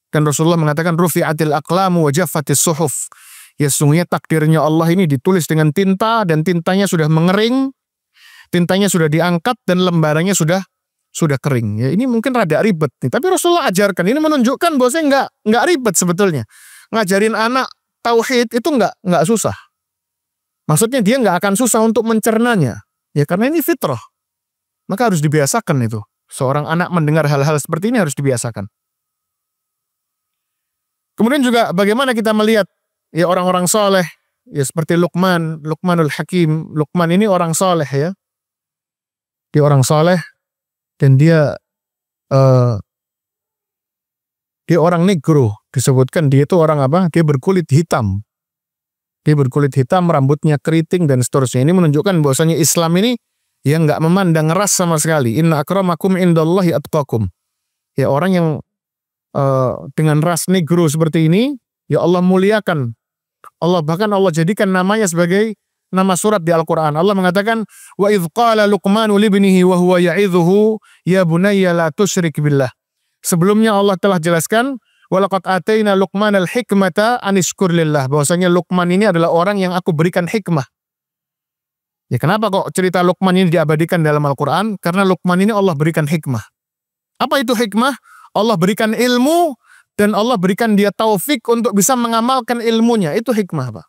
Dan Rasulullah mengatakan rufi'atil aqlamu wa jaffatis suhuf. Ya sesungguhnya takdirnya Allah ini ditulis dengan tinta dan tintanya sudah mengering, tintanya sudah diangkat dan lembarannya sudah kering. Ya ini mungkin rada ribet nih, tapi Rasulullah ajarkan ini menunjukkan bahwasanya enggak ribet sebetulnya. Ngajarin anak tauhid itu enggak susah. Maksudnya dia enggak akan susah untuk mencernanya. Ya karena ini fitrah. Maka harus dibiasakan itu. Seorang anak mendengar hal-hal seperti ini harus dibiasakan. Kemudian juga bagaimana kita melihat ya orang-orang soleh, ya seperti Luqmanul Hakim. Luqman ini orang soleh ya. Dia orang soleh dan dia orang negro. Disebutkan dia itu orang apa? Dia berkulit hitam. Dia berkulit hitam, rambutnya keriting dan seterusnya. Ini menunjukkan bahwasanya Islam ini ya nggak memandang ras sama sekali. Inna akramakum indallahi atqakum. Ya orang yang dengan ras negro seperti ini, ya Allah muliakan. Bahkan Allah jadikan namanya sebagai nama surat di Al-Quran. Allah mengatakan, wa idh qala Luqmanu libnihi wa huwa ya'idhuhu ya bunayya la tusyrik billah. Sebelumnya Allah telah jelaskan, walaqad ataina Luqmanal hikmata anishkur lillah. Bahwasanya Luqman ini adalah orang yang aku berikan hikmah. Ya kenapa kok cerita Luqman ini diabadikan dalam Al-Quran? Karena Luqman ini Allah berikan hikmah. Apa itu hikmah? Allah berikan ilmu dan Allah berikan dia taufik untuk bisa mengamalkan ilmunya. Itu hikmah, Pak.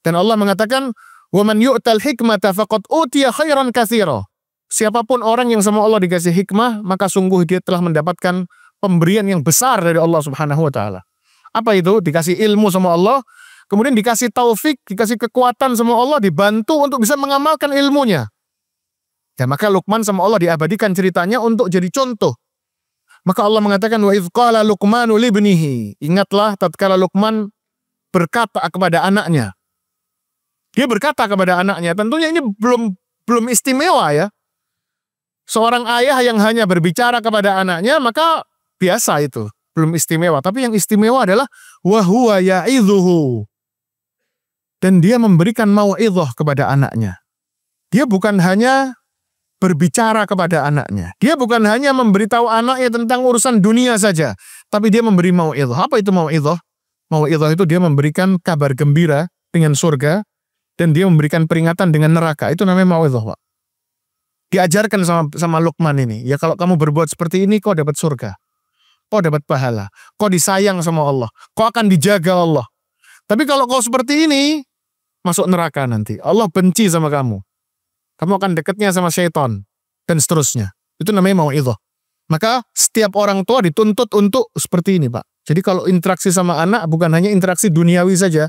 Dan Allah mengatakan, "Wa man yu'tal hikmata faqad utiya khairan katsira." Siapapun orang yang sama Allah dikasih hikmah, maka sungguh dia telah mendapatkan pemberian yang besar dari Allah Subhanahu wa taala. Apa itu? Dikasih ilmu sama Allah, kemudian dikasih taufik, dikasih kekuatan sama Allah, dibantu untuk bisa mengamalkan ilmunya. Dan maka Luqman sama Allah diabadikan ceritanya untuk jadi contoh. Maka Allah mengatakan wa idz qala Luqmanu libnihi. Ingatlah tatkala Luqman berkata kepada anaknya. Dia berkata kepada anaknya, tentunya ini belum istimewa ya. Seorang ayah yang hanya berbicara kepada anaknya maka biasa itu, belum istimewa. Tapi yang istimewa adalah wa huwa ya'idhuhu. Dan dia memberikan mau'idhah kepada anaknya. Dia bukan hanya berbicara kepada anaknya. Dia bukan hanya memberitahu anaknya tentang urusan dunia saja, tapi dia memberi mau'idhah. Apa itu mau'idhah? Mau'idhah itu dia memberikan kabar gembira dengan surga dan dia memberikan peringatan dengan neraka. Itu namanya mau'idhah, Pak. Diajarkan sama Luqman ini. Ya kalau kamu berbuat seperti ini kau dapat surga. Kau dapat pahala. Kau disayang sama Allah. Kau akan dijaga Allah. Tapi kalau kau seperti ini masuk neraka nanti. Allah benci sama kamu. Kamu akan dekatnya sama syaitan dan seterusnya. Itu namanya mau'idhah. Maka setiap orang tua dituntut untuk seperti ini, Pak. Jadi kalau interaksi sama anak bukan hanya interaksi duniawi saja.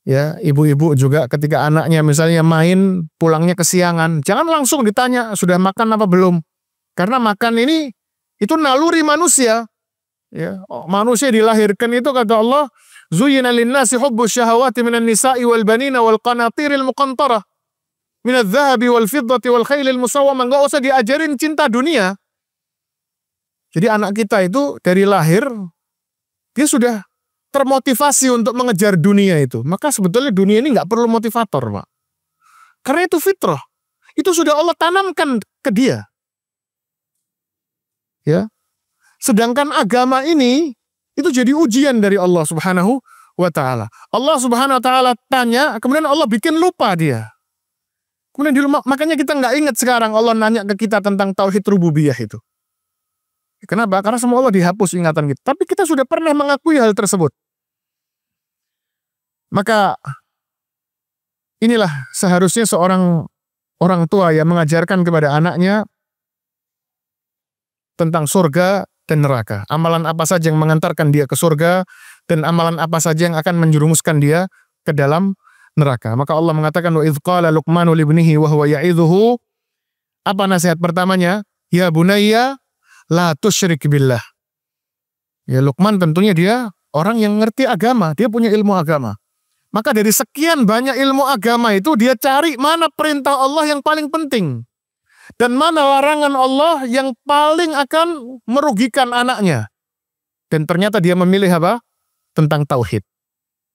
Ya, ibu-ibu juga ketika anaknya misalnya main pulangnya kesiangan, jangan langsung ditanya sudah makan apa belum. Karena makan ini itu naluri manusia. Ya, manusia dilahirkan itu kata Allah, "Zuyyina lin-nasi hubbus syahawati minan nisa'i wal banina wal qanatiril muqantarah minadz dzahabi wal fiddati wal khailil musawwamah." Enggak usah diajarin cinta dunia. Jadi anak kita itu dari lahir dia sudah termotivasi untuk mengejar dunia itu. Maka sebetulnya dunia ini nggak perlu motivator, Pak. Karena itu fitrah. Itu sudah Allah tanamkan ke dia. Ya. Sedangkan agama ini itu jadi ujian dari Allah Subhanahu wa taala. Allah Subhanahu wa taala tanya, kemudian Allah bikin lupa dia. Kemudian makanya kita nggak ingat sekarang Allah nanya ke kita tentang tauhid rububiyah itu. Kenapa? Karena semua Allah dihapus ingatan kita. Tapi kita sudah pernah mengakui hal tersebut. Maka inilah seharusnya seorang orang tua yang mengajarkan kepada anaknya tentang surga dan neraka. Amalan apa saja yang mengantarkan dia ke surga dan amalan apa saja yang akan menjerumuskan dia ke dalam neraka. Maka Allah mengatakan wa idz qala Luqmanu libnihi wa huwa ya'idhuhu. Apa nasihat pertamanya? Ya bunayya la tusyrik billah. Ya Luqman tentunya dia orang yang ngerti agama, dia punya ilmu agama. Maka dari sekian banyak ilmu agama itu dia cari mana perintah Allah yang paling penting. Dan mana larangan Allah yang paling akan merugikan anaknya. Dan ternyata dia memilih apa? Tentang tauhid.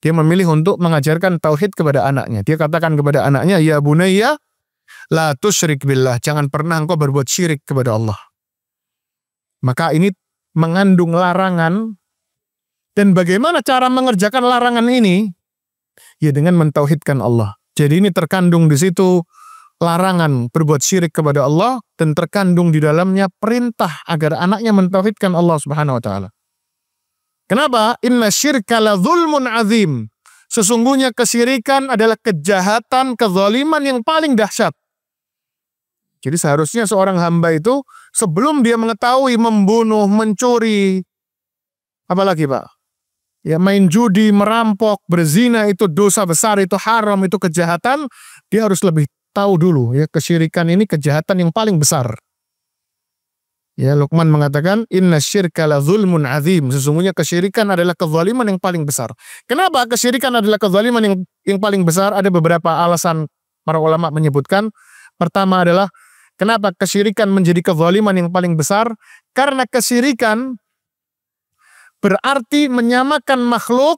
Dia memilih untuk mengajarkan tauhid kepada anaknya. Dia katakan kepada anaknya, ya bunayya, la tusyrik billah. Jangan pernah engkau berbuat syirik kepada Allah. Maka ini mengandung larangan. Dan bagaimana cara mengerjakan larangan ini? Ya dengan mentauhidkan Allah. Jadi ini terkandung di situ larangan berbuat syirik kepada Allah dan terkandung di dalamnya perintah agar anaknya mentauhidkan Allah Subhanahu wa taala. Kenapa? Inna syirka la zulmun azim. Sesungguhnya kesyirikan adalah kejahatan, kezaliman yang paling dahsyat. Jadi seharusnya seorang hamba itu sebelum dia mengetahui membunuh, mencuri, apalagi Pak? Ya main judi, merampok, berzina itu dosa besar, itu haram, itu kejahatan, dia harus lebih tahu dulu ya kesyirikan ini kejahatan yang paling besar. Ya Luqman mengatakan inna syirka la zulmun azim. Sesungguhnya kesyirikan adalah kezaliman yang paling besar. Kenapa kesyirikan adalah kezaliman yang paling besar? Ada beberapa alasan para ulama menyebutkan. Pertama adalah kenapa kesyirikan menjadi kezaliman yang paling besar? Karena kesyirikan berarti menyamakan makhluk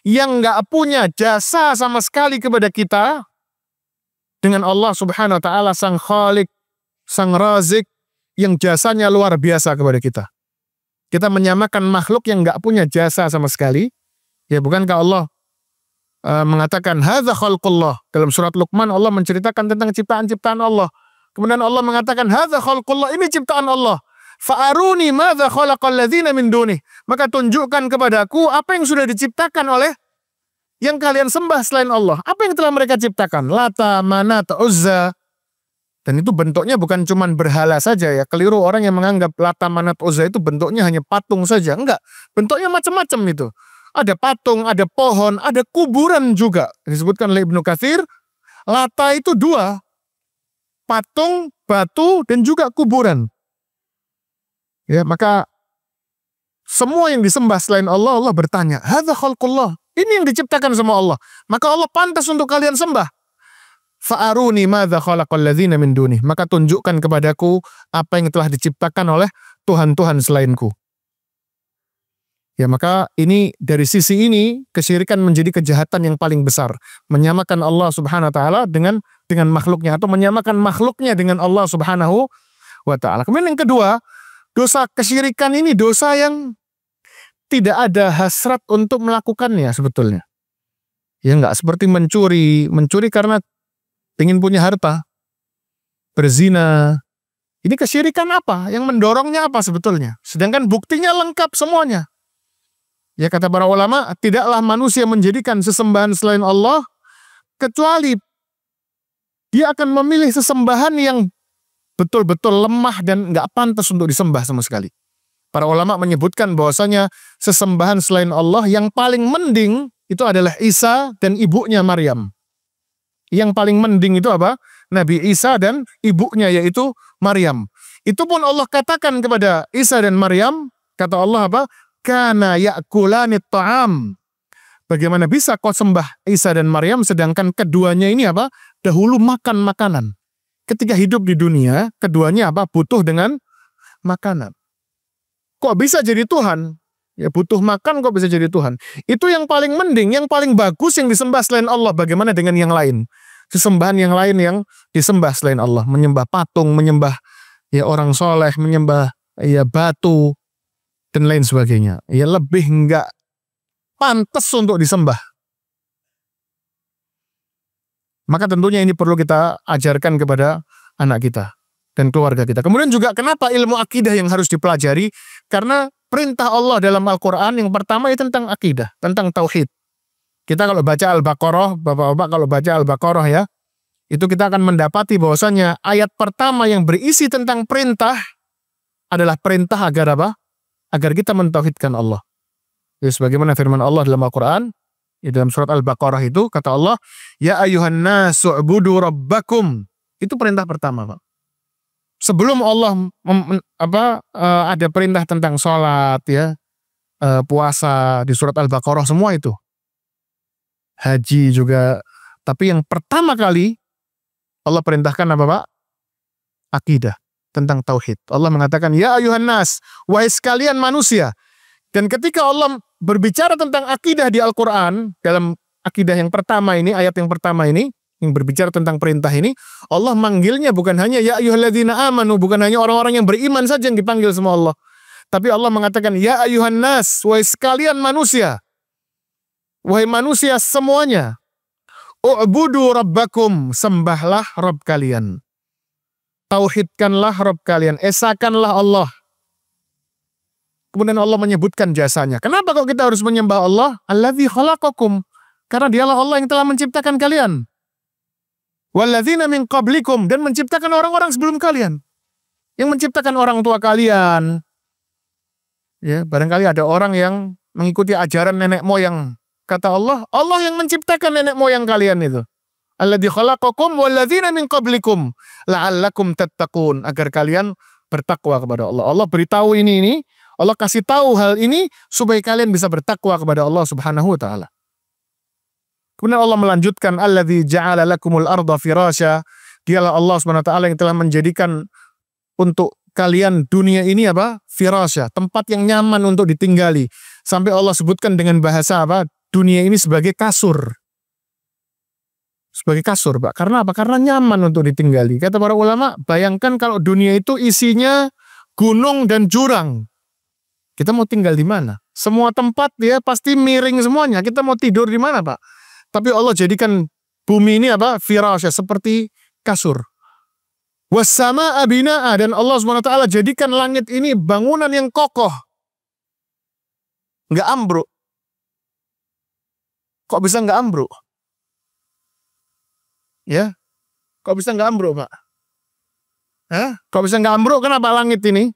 yang nggak punya jasa sama sekali kepada kita dengan Allah Subhanahu wa taala, sang Khalik, sang Razik, yang jasanya luar biasa kepada kita. Kita menyamakan makhluk yang nggak punya jasa sama sekali. Ya bukankah Allah mengatakan hadza khalqullah. Dalam surat Luqman Allah menceritakan tentang ciptaan-ciptaan Allah. Kemudian Allah mengatakan hadza khalqullah, ini ciptaan Allah. Fa'aruni madza khalaqal ladzina min dunih. Maka tunjukkan kepadaku apa yang sudah diciptakan oleh yang kalian sembah selain Allah. Apa yang telah mereka ciptakan? Lata, Manat, Uzza. Dan itu bentuknya bukan cuma berhala saja ya. Keliru orang yang menganggap Lata, Manat, Uzza itu bentuknya hanya patung saja. Enggak, bentuknya macam-macam itu. Ada patung, ada pohon, ada kuburan juga. Disebutkan oleh Ibnu Katsir, Lata itu dua. Patung, batu, dan juga kuburan. Ya, maka semua yang disembah selain Allah, Allah bertanya, hadza khalqullah. Ini yang diciptakan sama Allah. Maka Allah pantas untuk kalian sembah. Fa'aruni madza khalaqal ladzina min dunih. Maka tunjukkan kepadaku apa yang telah diciptakan oleh Tuhan-Tuhan selainku. Ya maka ini dari sisi ini kesyirikan menjadi kejahatan yang paling besar. Menyamakan Allah Subhanahu wa taala dengan makhluknya atau menyamakan makhluknya dengan Allah Subhanahu wa taala. Kemudian yang kedua, dosa kesyirikan ini dosa yang tidak ada hasrat untuk melakukannya sebetulnya. Ya enggak seperti mencuri karena ingin punya harta, berzina. Ini kesyirikan apa? Yang mendorongnya apa sebetulnya? Sedangkan buktinya lengkap semuanya. Ya kata para ulama, tidaklah manusia menjadikan sesembahan selain Allah kecuali dia akan memilih sesembahan yang betul-betul lemah dan nggak pantas untuk disembah sama sekali. Para ulama menyebutkan bahwasanya sesembahan selain Allah yang paling mending itu adalah Isa dan ibunya Maryam. Yang paling mending itu apa? Nabi Isa dan ibunya yaitu Maryam. Itu pun Allah katakan kepada Isa dan Maryam, kata Allah apa? Kana ya'kulanit ta'am. Bagaimana bisa kau sembah Isa dan Maryam sedangkan keduanya ini apa? Dahulu makan makanan. Ketika hidup di dunia, keduanya apa? Butuh dengan makanan. Kok bisa jadi Tuhan? Ya butuh makan kok bisa jadi Tuhan. Itu yang paling mending, yang paling bagus yang disembah selain Allah. Bagaimana dengan yang lain? Sesembahan yang lain yang disembah selain Allah. Menyembah patung, menyembah ya orang soleh, menyembah ya batu, dan lain sebagainya. Ya lebih enggak pantas untuk disembah. Maka tentunya ini perlu kita ajarkan kepada anak kita dan keluarga kita. Kemudian juga kenapa ilmu akidah yang harus dipelajari? Karena perintah Allah dalam Al-Quran yang pertama itu tentang akidah, tentang tauhid. Kita kalau baca Al-Baqarah, Bapak-bapak kalau baca Al-Baqarah ya, itu kita akan mendapati bahwasanya ayat pertama yang berisi tentang perintah adalah perintah agar apa? Agar kita mentauhidkan Allah. Ya, sebagaimana firman Allah dalam Al-Quran, ya, dalam surat Al-Baqarah itu kata Allah, ya ayuhan nasu ubudu rabbakum. Itu perintah pertama, Pak. Sebelum Allah ada perintah tentang sholat, ya, puasa di surat Al-Baqarah semua itu. Haji juga. Tapi yang pertama kali Allah perintahkan apa Pak? Akidah, tentang tauhid. Allah mengatakan, ya ayuhan nas, wahai sekalian manusia. Dan ketika Allah berbicara tentang akidah di Al-Quran, dalam akidah yang pertama ini, ayat yang pertama ini, yang berbicara tentang perintah ini, Allah manggilnya bukan hanya ya ayyuhalladzina amanu, bukan hanya orang-orang yang beriman saja yang dipanggil sama Allah. Tapi Allah mengatakan, ya ayuhan nas, wahai sekalian manusia. Wahai manusia semuanya. U'budu rabbakum, sembahlah Rabb kalian. Tauhidkanlah Rabb kalian, esakanlah Allah. Kemudian Allah menyebutkan jasanya. Kenapa kok kita harus menyembah Allah? Alladzi khalaqakum. Karena dialah Allah yang telah menciptakan kalian. Walladzina min qablikum, dan menciptakan orang-orang sebelum kalian. Yang menciptakan orang tua kalian. Ya, barangkali ada orang yang mengikuti ajaran nenek moyang. Kata Allah, Allah yang menciptakan nenek moyang kalian itu. Alladzi khalaqakum walladzina min qablikum la'allakum tattaqun, agar kalian bertakwa kepada Allah. Allah beritahu ini, Allah kasih tahu hal ini supaya kalian bisa bertakwa kepada Allah Subhanahu wa taala. Kemudian Allah melanjutkan, alladzi ja'ala lakumul arda firasya, dialah Allah Subhanahu wa taala yang telah menjadikan untuk kalian dunia ini apa? Firasya, tempat yang nyaman untuk ditinggali. Sampai Allah sebutkan dengan bahasa apa? Dunia ini sebagai kasur. Sebagai kasur, Pak. Karena apa? Karena nyaman untuk ditinggali. Kata para ulama, bayangkan kalau dunia itu isinya gunung dan jurang. Kita mau tinggal di mana? Semua tempat ya pasti miring semuanya. Kita mau tidur di mana, Pak? Tapi Allah jadikan bumi ini apa? Firasya, seperti kasur. Wassama'a bina'a, dan Allah SWT jadikan langit ini bangunan yang kokoh. Nggak ambruk. Kok bisa nggak ambruk? Ya, kok bisa nggak ambruk, Pak? Hah? Kok bisa nggak ambruk? Kenapa langit ini?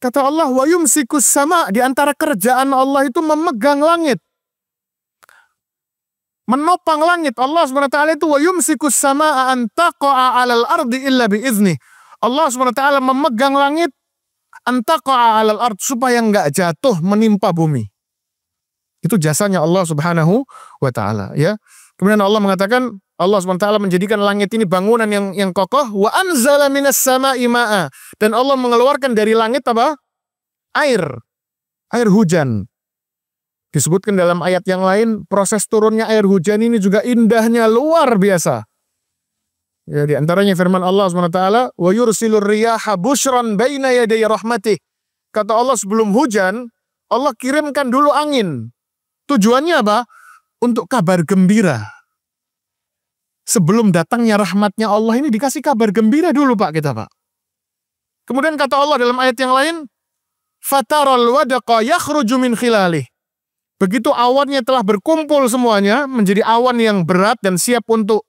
Kata Allah, wa yumsikus sama, di antara kerjaan Allah itu memegang langit. Menopang langit. Allah SWT itu wa yumsikus sama an taqa'a 'alal ardi illa biizni. Allah SWT memegang langit an taqa'a 'alal ard, supaya nggak jatuh menimpa bumi. Itu jasanya Allah Subhanahu wa taala, ya. Kemudian Allah mengatakan, Allah SWT menjadikan langit ini bangunan yang kokoh. Wa anzala minas sama'i ma'a, dan Allah mengeluarkan dari langit apa? Air hujan. Disebutkan dalam ayat yang lain, proses turunnya air hujan ini juga indahnya luar biasa. Ya, di antaranya firman Allah SWT, wa yursilur riyaha busyran baina yaday rahmatih. Kata Allah, sebelum hujan, Allah kirimkan dulu angin. Tujuannya apa? Untuk kabar gembira. Sebelum datangnya rahmatnya Allah ini dikasih kabar gembira dulu, Pak, kita, Pak. Kemudian kata Allah dalam ayat yang lain, fataral wadaqa yakhruju min khilalih. Begitu awannya telah berkumpul semuanya, menjadi awan yang berat dan siap untuk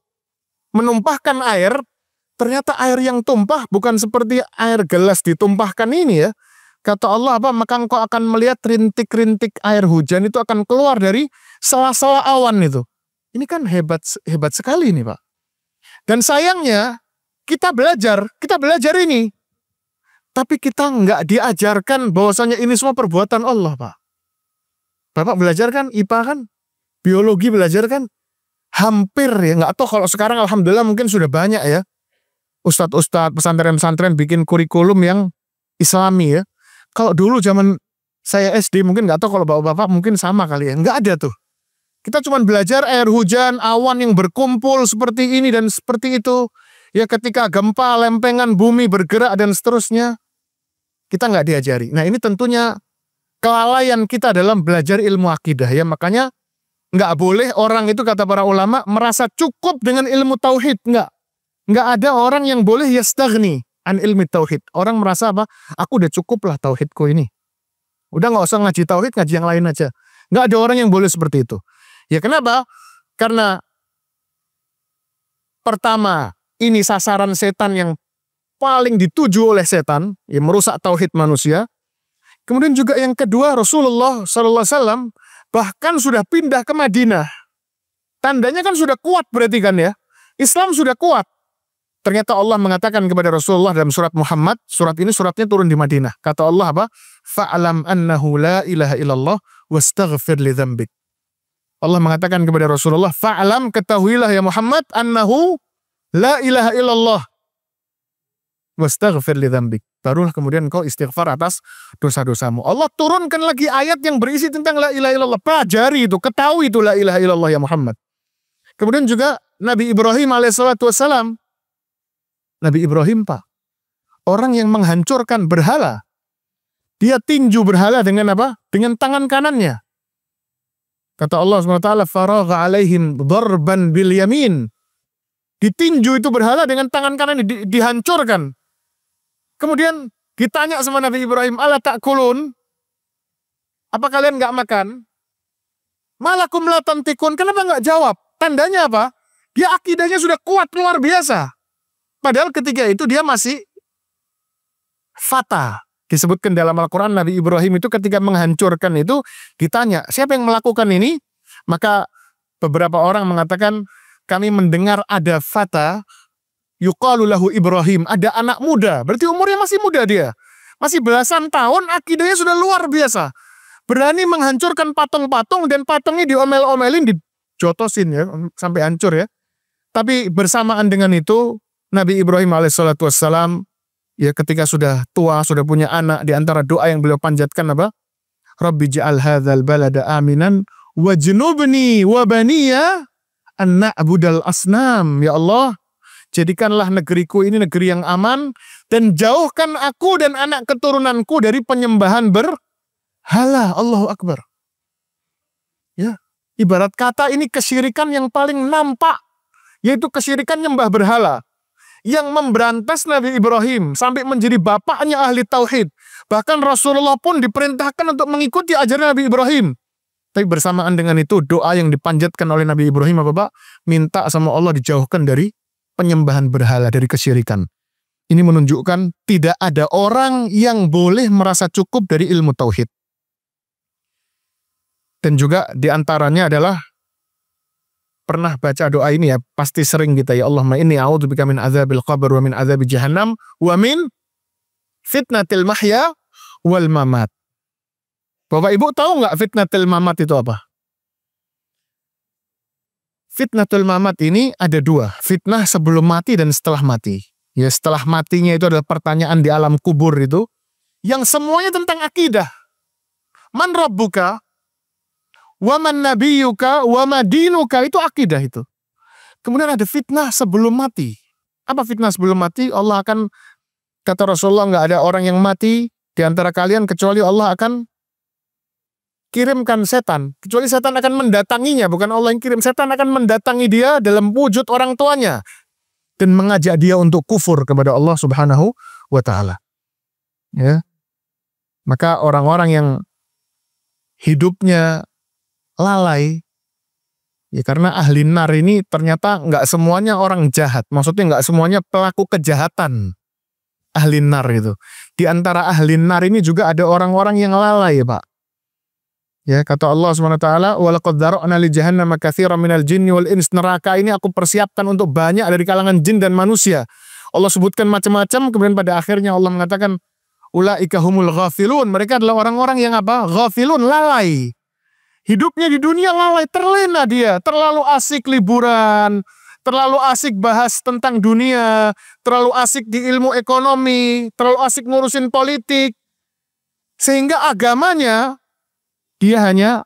menumpahkan air, ternyata air yang tumpah bukan seperti air gelas ditumpahkan ini, ya. Kata Allah apa? Maka engkau akan melihat rintik-rintik air hujan itu akan keluar dari sela-sela awan itu. Ini kan hebat sekali ini, Pak. Dan sayangnya kita belajar ini. Tapi kita nggak diajarkan bahwasanya ini semua perbuatan Allah, Pak. Bapak belajar kan IPA kan? Biologi belajar kan? Hampir ya, nggak tahu kalau sekarang alhamdulillah mungkin sudah banyak ya. Ustadz-ustadz pesantren-pesantren bikin kurikulum yang Islami ya. Kalau dulu zaman saya SD mungkin nggak tahu, kalau bapak-bapak mungkin sama kali ya. Nggak ada tuh. Kita cuma belajar air hujan, awan yang berkumpul seperti ini dan seperti itu. Ya ketika gempa, lempengan bumi bergerak dan seterusnya. Kita nggak diajari. Nah ini tentunya kelalaian kita dalam belajar ilmu akidah ya. Makanya nggak boleh orang itu, kata para ulama, merasa cukup dengan ilmu tauhid. Nggak ada orang yang boleh yastaghni an ilmi tauhid. Orang merasa apa? Aku udah cukup lah tauhidku ini. Udah nggak usah ngaji tauhid, ngaji yang lain aja. Nggak ada orang yang boleh seperti itu. Ya kenapa? Karena pertama, ini sasaran setan yang paling dituju oleh setan, yang merusak tauhid manusia. Kemudian juga yang kedua, Rasulullah SAW bahkan sudah pindah ke Madinah. Tandanya kan sudah kuat berarti kan ya. Islam sudah kuat. Ternyata Allah mengatakan kepada Rasulullah dalam surat Muhammad, suratnya turun di Madinah. Kata Allah apa? Fa'alam annahu la ilaha illallah wastaghfir li dzambik. Allah mengatakan kepada Rasulullah, fa'alam, ketahuilah ya Muhammad, annahu la ilaha illallah wastaghfir li dzambik. Barulah kemudian kau istighfar atas dosa-dosamu. Allah turunkan lagi ayat yang berisi tentang la ilaha illallah. Pelajari itu, ketahui itu la ilaha illallah ya Muhammad. Kemudian juga Nabi Ibrahim alaihissalatu wassalam. Nabi Ibrahim, Pak, orang yang menghancurkan berhala. Dia tinju berhala dengan apa? Dengan tangan kanannya. Kata Allah SWT, faragha alaihim darban bil yamin. Ditinju itu berhala dengan tangan kanannya, dihancurkan. Kemudian ditanya sama Nabi Ibrahim, ala ta'kulun? Apa kalian nggak makan? Malakum la tantikun, kenapa nggak jawab? Tandanya apa? Dia akidahnya sudah kuat luar biasa. Padahal ketika itu dia masih fata. Disebutkan dalam Al-Quran, Nabi Ibrahim itu ketika menghancurkan itu ditanya, siapa yang melakukan ini? Maka beberapa orang mengatakan, kami mendengar ada fata, yuqalu lahu Ibrahim, ada anak muda. Berarti umurnya masih muda dia. Masih belasan tahun, akidahnya sudah luar biasa. Berani menghancurkan patung-patung dan patungnya diomel-omelin, dijotosin ya, sampai hancur ya. Tapi bersamaan dengan itu, Nabi Ibrahim alaihissalatu wassalam, ya ketika sudah tua, sudah punya anak, di antara doa yang beliau panjatkan apa? Rabbi ja'al hadzal balada aminan wajnubni wa baniya an na'budal asnam. Ya Allah, jadikanlah negeriku ini negeri yang aman dan jauhkan aku dan anak keturunanku dari penyembahan berhala. Allahu Akbar. Ya, ibarat kata ini kesyirikan yang paling nampak, yaitu kesyirikan nyembah berhala. Yang memberantas Nabi Ibrahim sampai menjadi bapaknya ahli tauhid. Bahkan Rasulullah pun diperintahkan untuk mengikuti ajaran Nabi Ibrahim. Tapi bersamaan dengan itu doa yang dipanjatkan oleh Nabi Ibrahim apa Pak? Minta sama Allah dijauhkan dari penyembahan berhala, dari kesyirikan. Ini menunjukkan tidak ada orang yang boleh merasa cukup dari ilmu tauhid. Dan juga diantaranya adalah pernah baca doa ini ya, pasti sering kita ya, Allahumma inni a'udzubika min adzabil qabr wa min adzabi jahannam wa min fitnatil mahya wal mamat. Bapak Ibu tahu nggak fitnatil mamat itu apa? Fitnatul mamat ini ada dua, fitnah sebelum mati dan setelah mati. Ya, setelah matinya itu adalah pertanyaan di alam kubur itu, yang semuanya tentang akidah. Man rabbuka? Wa man nabiyuka wa madinuka, itu akidah itu. Kemudian ada fitnah sebelum mati. Apa fitnah sebelum mati? Allah akan, kata Rasulullah, nggak ada orang yang mati di antara kalian kecuali Allah akan kirimkan setan. Kecuali setan akan mendatanginya, bukan Allah yang kirim. Setan akan mendatangi dia dalam wujud orang tuanya dan mengajak dia untuk kufur kepada Allah Subhanahu wa taala. Ya. Maka orang-orang yang hidupnya lalai, ya karena ahli nar ini ternyata nggak semuanya orang jahat, maksudnya nggak semuanya pelaku kejahatan ahli nar itu. Di antara ahli nar ini juga ada orang-orang yang lalai ya Pak. Ya, kata Allah SWT, walaqad dzara'na li jahannama katsiran minal jinni wal ins. Neraka ini aku persiapkan untuk banyak dari kalangan jin dan manusia. Allah sebutkan macam-macam, kemudian pada akhirnya Allah mengatakan ulaika humul ghafilun. Mereka adalah orang-orang yang apa? Ghafilun, lalai. Hidupnya di dunia lalai, terlena dia, terlalu asik liburan, terlalu asik bahas tentang dunia, terlalu asik di ilmu ekonomi, terlalu asik ngurusin politik, sehingga agamanya dia hanya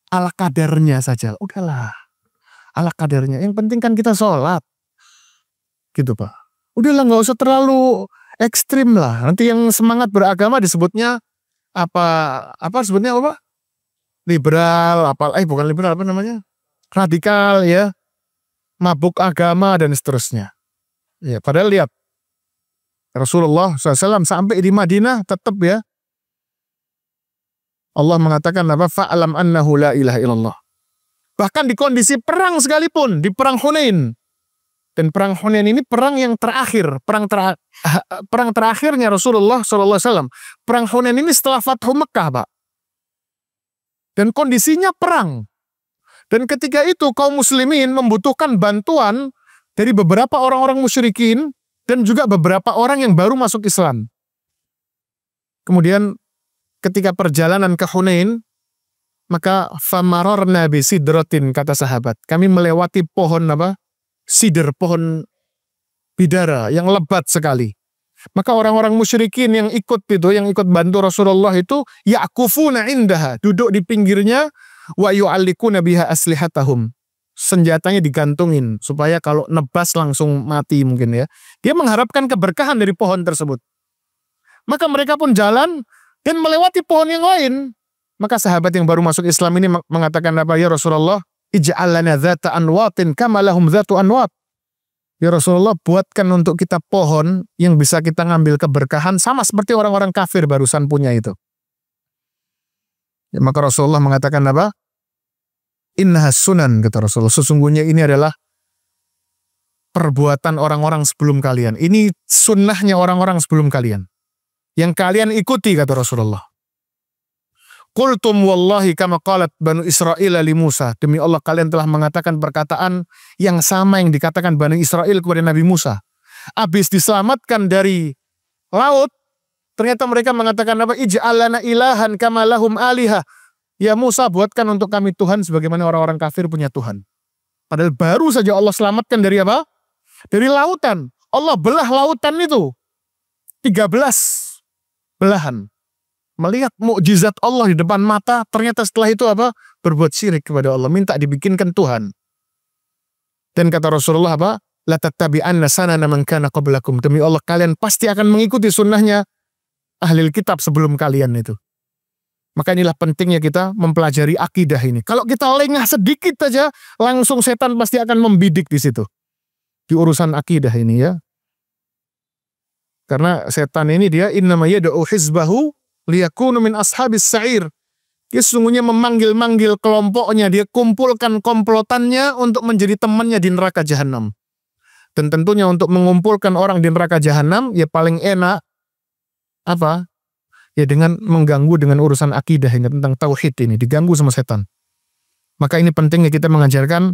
ala kadarnya saja. Udahlah, ala kadarnya. Yang penting kan kita sholat, gitu Pak. Udahlah, nggak usah terlalu ekstrim lah. Nanti yang semangat beragama disebutnya apa sebutnya apa? Liberal, bukan liberal, apa namanya? Radikal ya, mabuk agama dan seterusnya. Ya, padahal lihat Rasulullah SAW sampai di Madinah tetap ya, Allah mengatakan apa? Fa'alam annahu la ilaha illallah. Bahkan di kondisi perang sekalipun, di perang Hunain. Dan perang Hunain ini perang yang terakhir, perang terakhirnya Rasulullah SAW. Perang Hunain ini setelah Fathu Mekah, Pak. Dan kondisinya perang. Dan ketika itu kaum muslimin membutuhkan bantuan dari beberapa orang-orang musyrikin dan juga beberapa orang yang baru masuk Islam. Kemudian ketika perjalanan ke Hunain, maka famarorna bisidratin, kata sahabat, kami melewati pohon apa? Sidr, pohon bidara yang lebat sekali. Maka orang-orang musyrikin yang ikut bantu Rasulullah itu ya'kufuna indaha, duduk di pinggirnya, wa yu'allikuna biha aslihatahum. Senjatanya digantungin supaya kalau nebas langsung mati mungkin ya. Dia mengharapkan keberkahan dari pohon tersebut. Maka mereka pun jalan dan melewati pohon yang lain. Maka sahabat yang baru masuk Islam ini mengatakan apa? Ya Rasulullah, ij'al lana dzata anwatin kama lahum dzatu anwat. Ya Rasulullah, buatkan untuk kita pohon yang bisa kita ngambil keberkahan sama seperti orang-orang kafir barusan punya itu. Ya, maka Rasulullah mengatakan apa? Innaha sunan, kata Rasulullah. Sesungguhnya ini adalah perbuatan orang-orang sebelum kalian. Ini sunnahnya orang-orang sebelum kalian. Yang kalian ikuti, kata Rasulullah. Qultum wallahi kama qalat Banu Israel li Musa. Demi Allah kalian telah mengatakan perkataan yang sama yang dikatakan Bani Israel kepada Nabi Musa. Habis diselamatkan dari laut, ternyata mereka mengatakan apa? Ij'al lana ilahan kama lahum aliha. Ya Musa, buatkan untuk kami Tuhan sebagaimana orang-orang kafir punya Tuhan. Padahal baru saja Allah selamatkan dari apa? Dari lautan. Allah belah lautan itu 13 belahan. Melihat mukjizat Allah di depan mata, ternyata setelah itu apa? Berbuat syirik kepada Allah, minta dibikinkan Tuhan. Dan kata Rasulullah apa? La tattabi'anna sanana man kana qablakum. Demi Allah kalian pasti akan mengikuti sunnahnya ahli kitab sebelum kalian itu. Maka inilah pentingnya kita mempelajari akidah ini. Kalau kita lengah sedikit saja, langsung setan pasti akan membidik di situ. Di urusan akidah ini ya. Karena setan ini dia innama yad'u hizbahu liyakunu min ashabis sa'ir. Dia sesungguhnya memanggil-manggil kelompoknya, dia kumpulkan komplotannya untuk menjadi temannya di neraka jahanam. Dan tentunya untuk mengumpulkan orang di neraka jahanam, ya paling enak apa? Ya dengan mengganggu dengan urusan akidah ini, tentang tauhid ini, diganggu sama setan. Maka ini pentingnya kita mengajarkan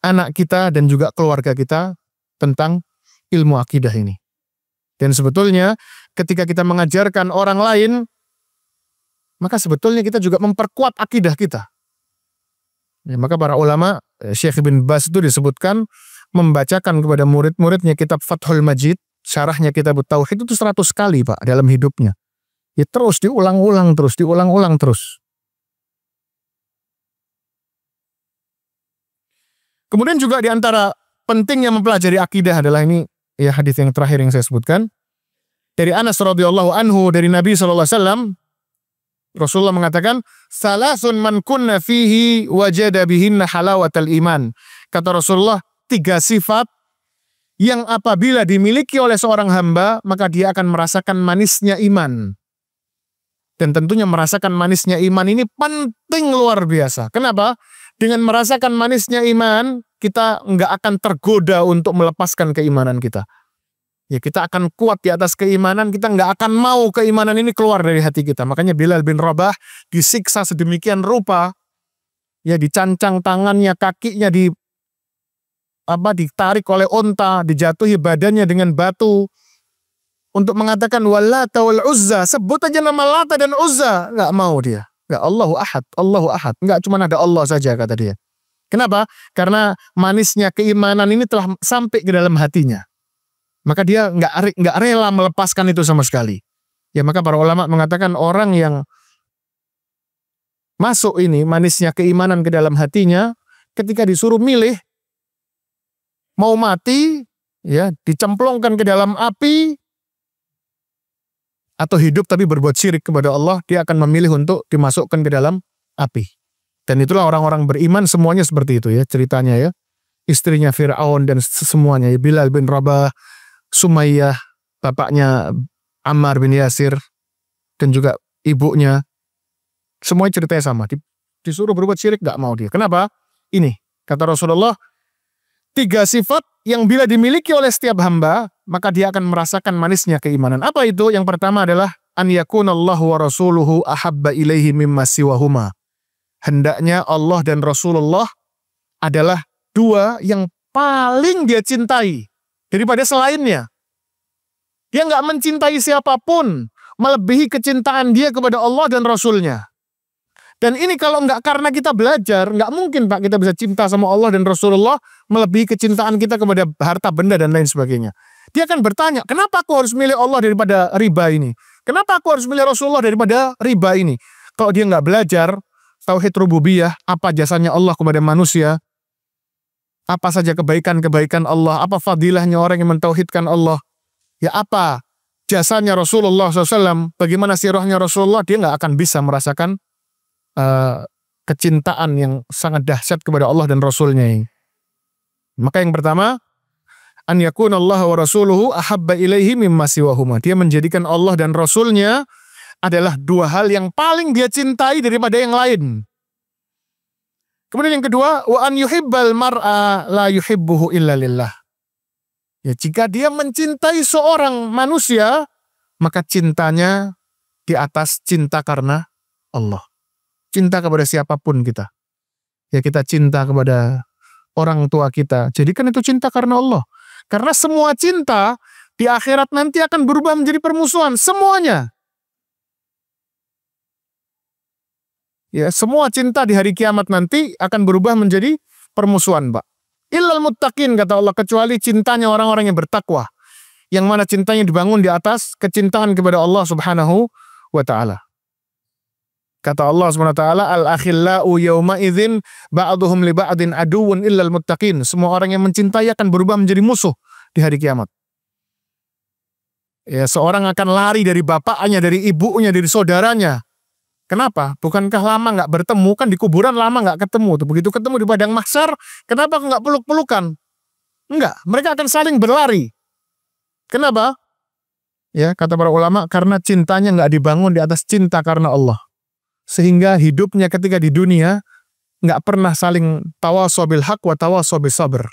anak kita dan juga keluarga kita tentang ilmu akidah ini. Dan sebetulnya ketika kita mengajarkan orang lain, maka sebetulnya kita juga memperkuat akidah kita. Ya, maka para ulama, Syekh Ibn Baz itu disebutkan membacakan kepada murid-muridnya kitab Fathul Majid, syarahnya kitab Tauhid itu 100 kali Pak dalam hidupnya. Ya terus diulang-ulang terus. Kemudian juga di antara pentingnya mempelajari akidah adalah ini ya hadis yang terakhir yang saya sebutkan. Dari Anas radhiyallahu anhu dari Nabi sallallahu alaihi wasallam, Rasulullah mengatakan, "Salasun man kunna fihi wajada bihinna halawatal iman." Kata Rasulullah, 3 sifat yang apabila dimiliki oleh seorang hamba, maka dia akan merasakan manisnya iman. Dan tentunya merasakan manisnya iman ini penting luar biasa. Kenapa? Dengan merasakan manisnya iman, kita nggak akan tergoda untuk melepaskan keimanan kita. Ya kita akan kuat di atas keimanan, kita nggak akan mau keimanan ini keluar dari hati kita. Makanya Bilal bin Rabah disiksa sedemikian rupa, ya dicancang tangannya, kakinya ditarik oleh unta, dijatuhi badannya dengan batu, untuk mengatakan Wallata wal Uzza, sebut aja nama Lata dan Uzza, nggak mau dia. Nggak, Allahu Ahad, nggak cuma ada Allah saja kata dia. Kenapa? Karena manisnya keimanan ini telah sampai ke dalam hatinya. Maka dia nggak rela melepaskan itu sama sekali. Ya maka para ulama mengatakan orang yang masuk ini manisnya keimanan ke dalam hatinya, ketika disuruh milih mau mati, ya dicemplungkan ke dalam api, atau hidup tapi berbuat syirik kepada Allah, dia akan memilih untuk dimasukkan ke dalam api. Dan itulah orang-orang beriman semuanya seperti itu ya ceritanya ya. Istrinya Fir'aun dan semuanya ya, Bilal bin Rabah, Sumayyah, bapaknya Ammar bin Yasir, dan juga ibunya. Semuanya ceritanya sama. Disuruh berbuat syirik gak mau dia. Kenapa? Ini kata Rasulullah, 3 sifat yang bila dimiliki oleh setiap hamba, maka dia akan merasakan manisnya keimanan. Apa itu? Yang pertama adalah an yakunallahu wa rasuluhu ahabba ilaihi mimma siwahuma. Hendaknya Allah dan Rasulullah adalah 2 yang paling dia cintai daripada selainnya. Dia nggak mencintai siapapun melebihi kecintaan dia kepada Allah dan Rasulnya. Dan ini kalau nggak karena kita belajar, nggak mungkin Pak kita bisa cinta sama Allah dan Rasulullah melebihi kecintaan kita kepada harta benda dan lain sebagainya. Dia akan bertanya, kenapa aku harus milih Allah daripada riba ini? Kenapa aku harus milih Rasulullah daripada riba ini? Kalau dia nggak belajar tauhid rububiyah, apa jasanya Allah kepada manusia, apa saja kebaikan-kebaikan Allah, apa fadilahnya orang yang mentauhidkan Allah, ya apa jasanya Rasulullah SAW, bagaimana sirahnya Rasulullah, dia nggak akan bisa merasakan kecintaan yang sangat dahsyat kepada Allah dan Rasulnya ini. Maka yang pertama, an yakunallaha wa rasuluhu ahabba ilaihi mimma siwahuma. Dia menjadikan Allah dan Rasulnya adalah dua hal yang paling dia cintai daripada yang lain. Kemudian yang kedua, wa an yuhibbal mar'a la yuhibbuhu illa lillah. Ya, jika dia mencintai seorang manusia, maka cintanya di atas cinta karena Allah. Cinta kepada siapapun kita. Ya, kita cinta kepada orang tua kita. Jadikan itu cinta karena Allah. Karena semua cinta di akhirat nanti akan berubah menjadi permusuhan. Semuanya. Ya, semua cinta di hari kiamat nanti akan berubah menjadi permusuhan, Pak. Illal muttaqin, kata Allah, kecuali cintanya orang-orang yang bertakwa. Yang mana cintanya dibangun di atas kecintaan kepada Allah Subhanahu wa ta'ala. Kata Allah SWT, al-akhillau yawma idzin ba'duhum li ba'din aduwwun illal muttaqin. Semua orang yang mencintai akan berubah menjadi musuh di hari kiamat. Ya, seorang akan lari dari bapaknya, dari ibunya, dari saudaranya. Kenapa? Bukankah lama nggak bertemu? Kan di kuburan lama nggak ketemu. Begitu ketemu di padang mahsyar, kenapa nggak peluk-pelukan? Enggak, mereka akan saling berlari. Kenapa? Ya, kata para ulama, karena cintanya nggak dibangun di atas cinta karena Allah. Sehingga hidupnya ketika di dunia nggak pernah saling tawasaw bil haq wa tawasaw bis sabr.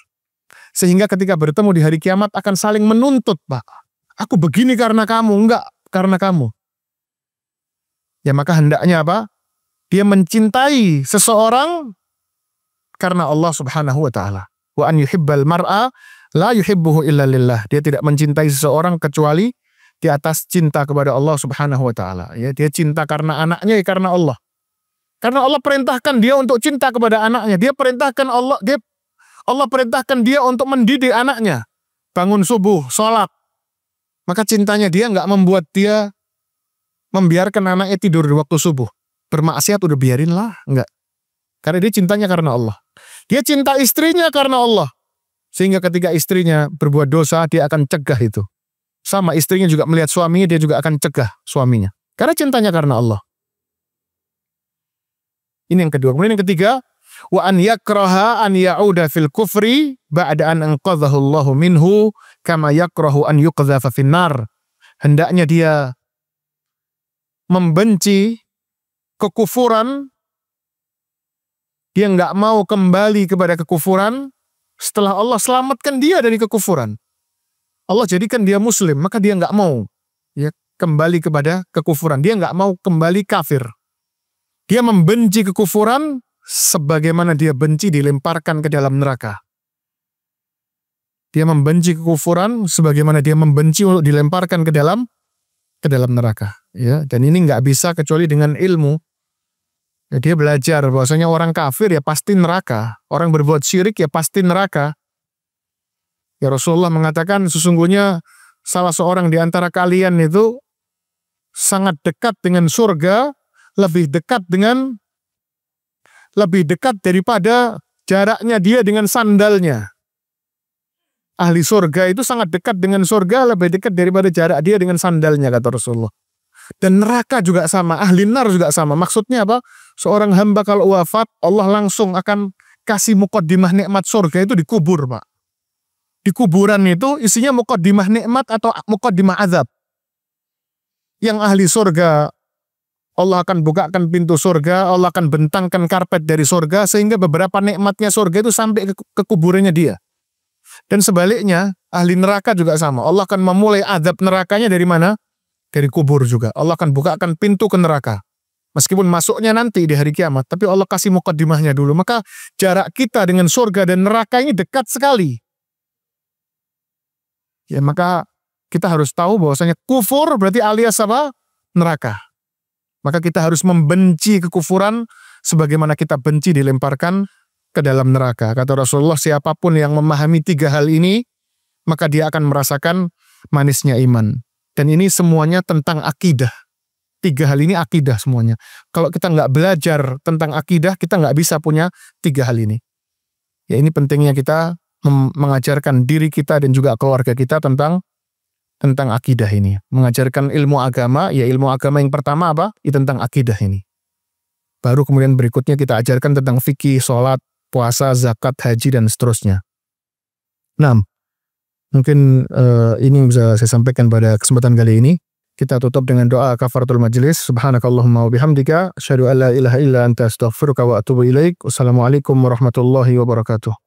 Sehingga ketika bertemu di hari kiamat akan saling menuntut, Pak. Aku begini karena kamu, enggak karena kamu. Ya, maka hendaknya apa? Dia mencintai seseorang karena Allah Subhanahu wa ta'ala. Wa an yuhibbal mar'a la yuhibbuhu illa lillah. Dia tidak mencintai seseorang kecuali di atas cinta kepada Allah Subhanahu wa ta'ala. Ya, dia cinta karena anaknya, ya karena Allah. Karena Allah perintahkan dia untuk cinta kepada anaknya. Allah perintahkan dia untuk mendidik anaknya. Bangun subuh, sholat. Maka cintanya dia nggak membuat dia membiarkan anaknya tidur di waktu subuh. Bermaksiat udah biarinlah, enggak. Karena dia cintanya karena Allah. Dia cinta istrinya karena Allah. Sehingga ketika istrinya berbuat dosa, dia akan cegah itu. Sama istrinya juga melihat suaminya, dia juga akan cegah suaminya. Karena cintanya karena Allah. Ini yang kedua. Kemudian yang ketiga, wa an yakraha an ya'uda fil kufri ba'da an anqadhahu Allahu minhu kama yakrahu an yuqdhafa finnar. Hendaknya dia membenci kekufuran. Dia nggak mau kembali kepada kekufuran setelah Allah selamatkan dia dari kekufuran. Allah jadikan dia muslim, maka dia nggak mau ya kembali kepada kekufuran. Dia nggak mau kembali kafir. Dia membenci kekufuran sebagaimana dia benci dilemparkan ke dalam neraka. Dia membenci kekufuran sebagaimana dia membenci untuk dilemparkan ke dalam neraka. Ya, dan ini nggak bisa kecuali dengan ilmu. Ya, dia belajar bahwasanya orang kafir ya pasti neraka. Orang berbuat syirik ya pasti neraka. Ya, Rasulullah mengatakan sesungguhnya salah seorang di antara kalian itu sangat dekat dengan surga, lebih dekat daripada jaraknya dia dengan sandalnya. Ahli surga itu sangat dekat dengan surga, lebih dekat daripada jarak dia dengan sandalnya, kata Rasulullah. Dan neraka juga sama, ahli nar juga sama. Maksudnya apa? Seorang hamba kalau wafat, Allah langsung akan kasih muqaddimah nikmat surga itu dikubur, Pak. Di kuburan itu isinya muqaddimah nikmat atau muqaddimah azab. Yang ahli surga, Allah akan bukakan pintu surga, Allah akan bentangkan karpet dari surga, sehingga beberapa nikmatnya surga itu sampai ke kuburannya dia. Dan sebaliknya, ahli neraka juga sama. Allah akan memulai azab nerakanya dari mana? Dari kubur juga. Allah akan bukakan pintu ke neraka. Meskipun masuknya nanti di hari kiamat, tapi Allah kasih mukaddimahnya dulu. Maka jarak kita dengan surga dan neraka ini dekat sekali. Ya, maka kita harus tahu bahwasanya kufur berarti alias apa? Neraka. Maka kita harus membenci kekufuran sebagaimana kita benci dilemparkan ke dalam neraka. Kata Rasulullah, siapapun yang memahami 3 hal ini, maka dia akan merasakan manisnya iman. Dan ini semuanya tentang akidah. 3 hal ini akidah semuanya. Kalau kita nggak belajar tentang akidah, kita nggak bisa punya 3 hal ini. Ya, ini pentingnya kita mengajarkan diri kita dan juga keluarga kita tentang akidah ini. Mengajarkan ilmu agama, ya ilmu agama yang pertama apa? Ya, tentang akidah ini. Baru kemudian berikutnya kita ajarkan tentang fikih, sholat, puasa, zakat, haji, dan seterusnya. Nah, mungkin ini yang bisa saya sampaikan pada kesempatan kali ini. Kita tutup dengan doa kafaratul majlis. Subhanakallahumma wa bihamdika asyhadu an la ilaha illa anta astaghfiruka wa atubu ilaik. Wassalamualaikum warahmatullahi wabarakatuh.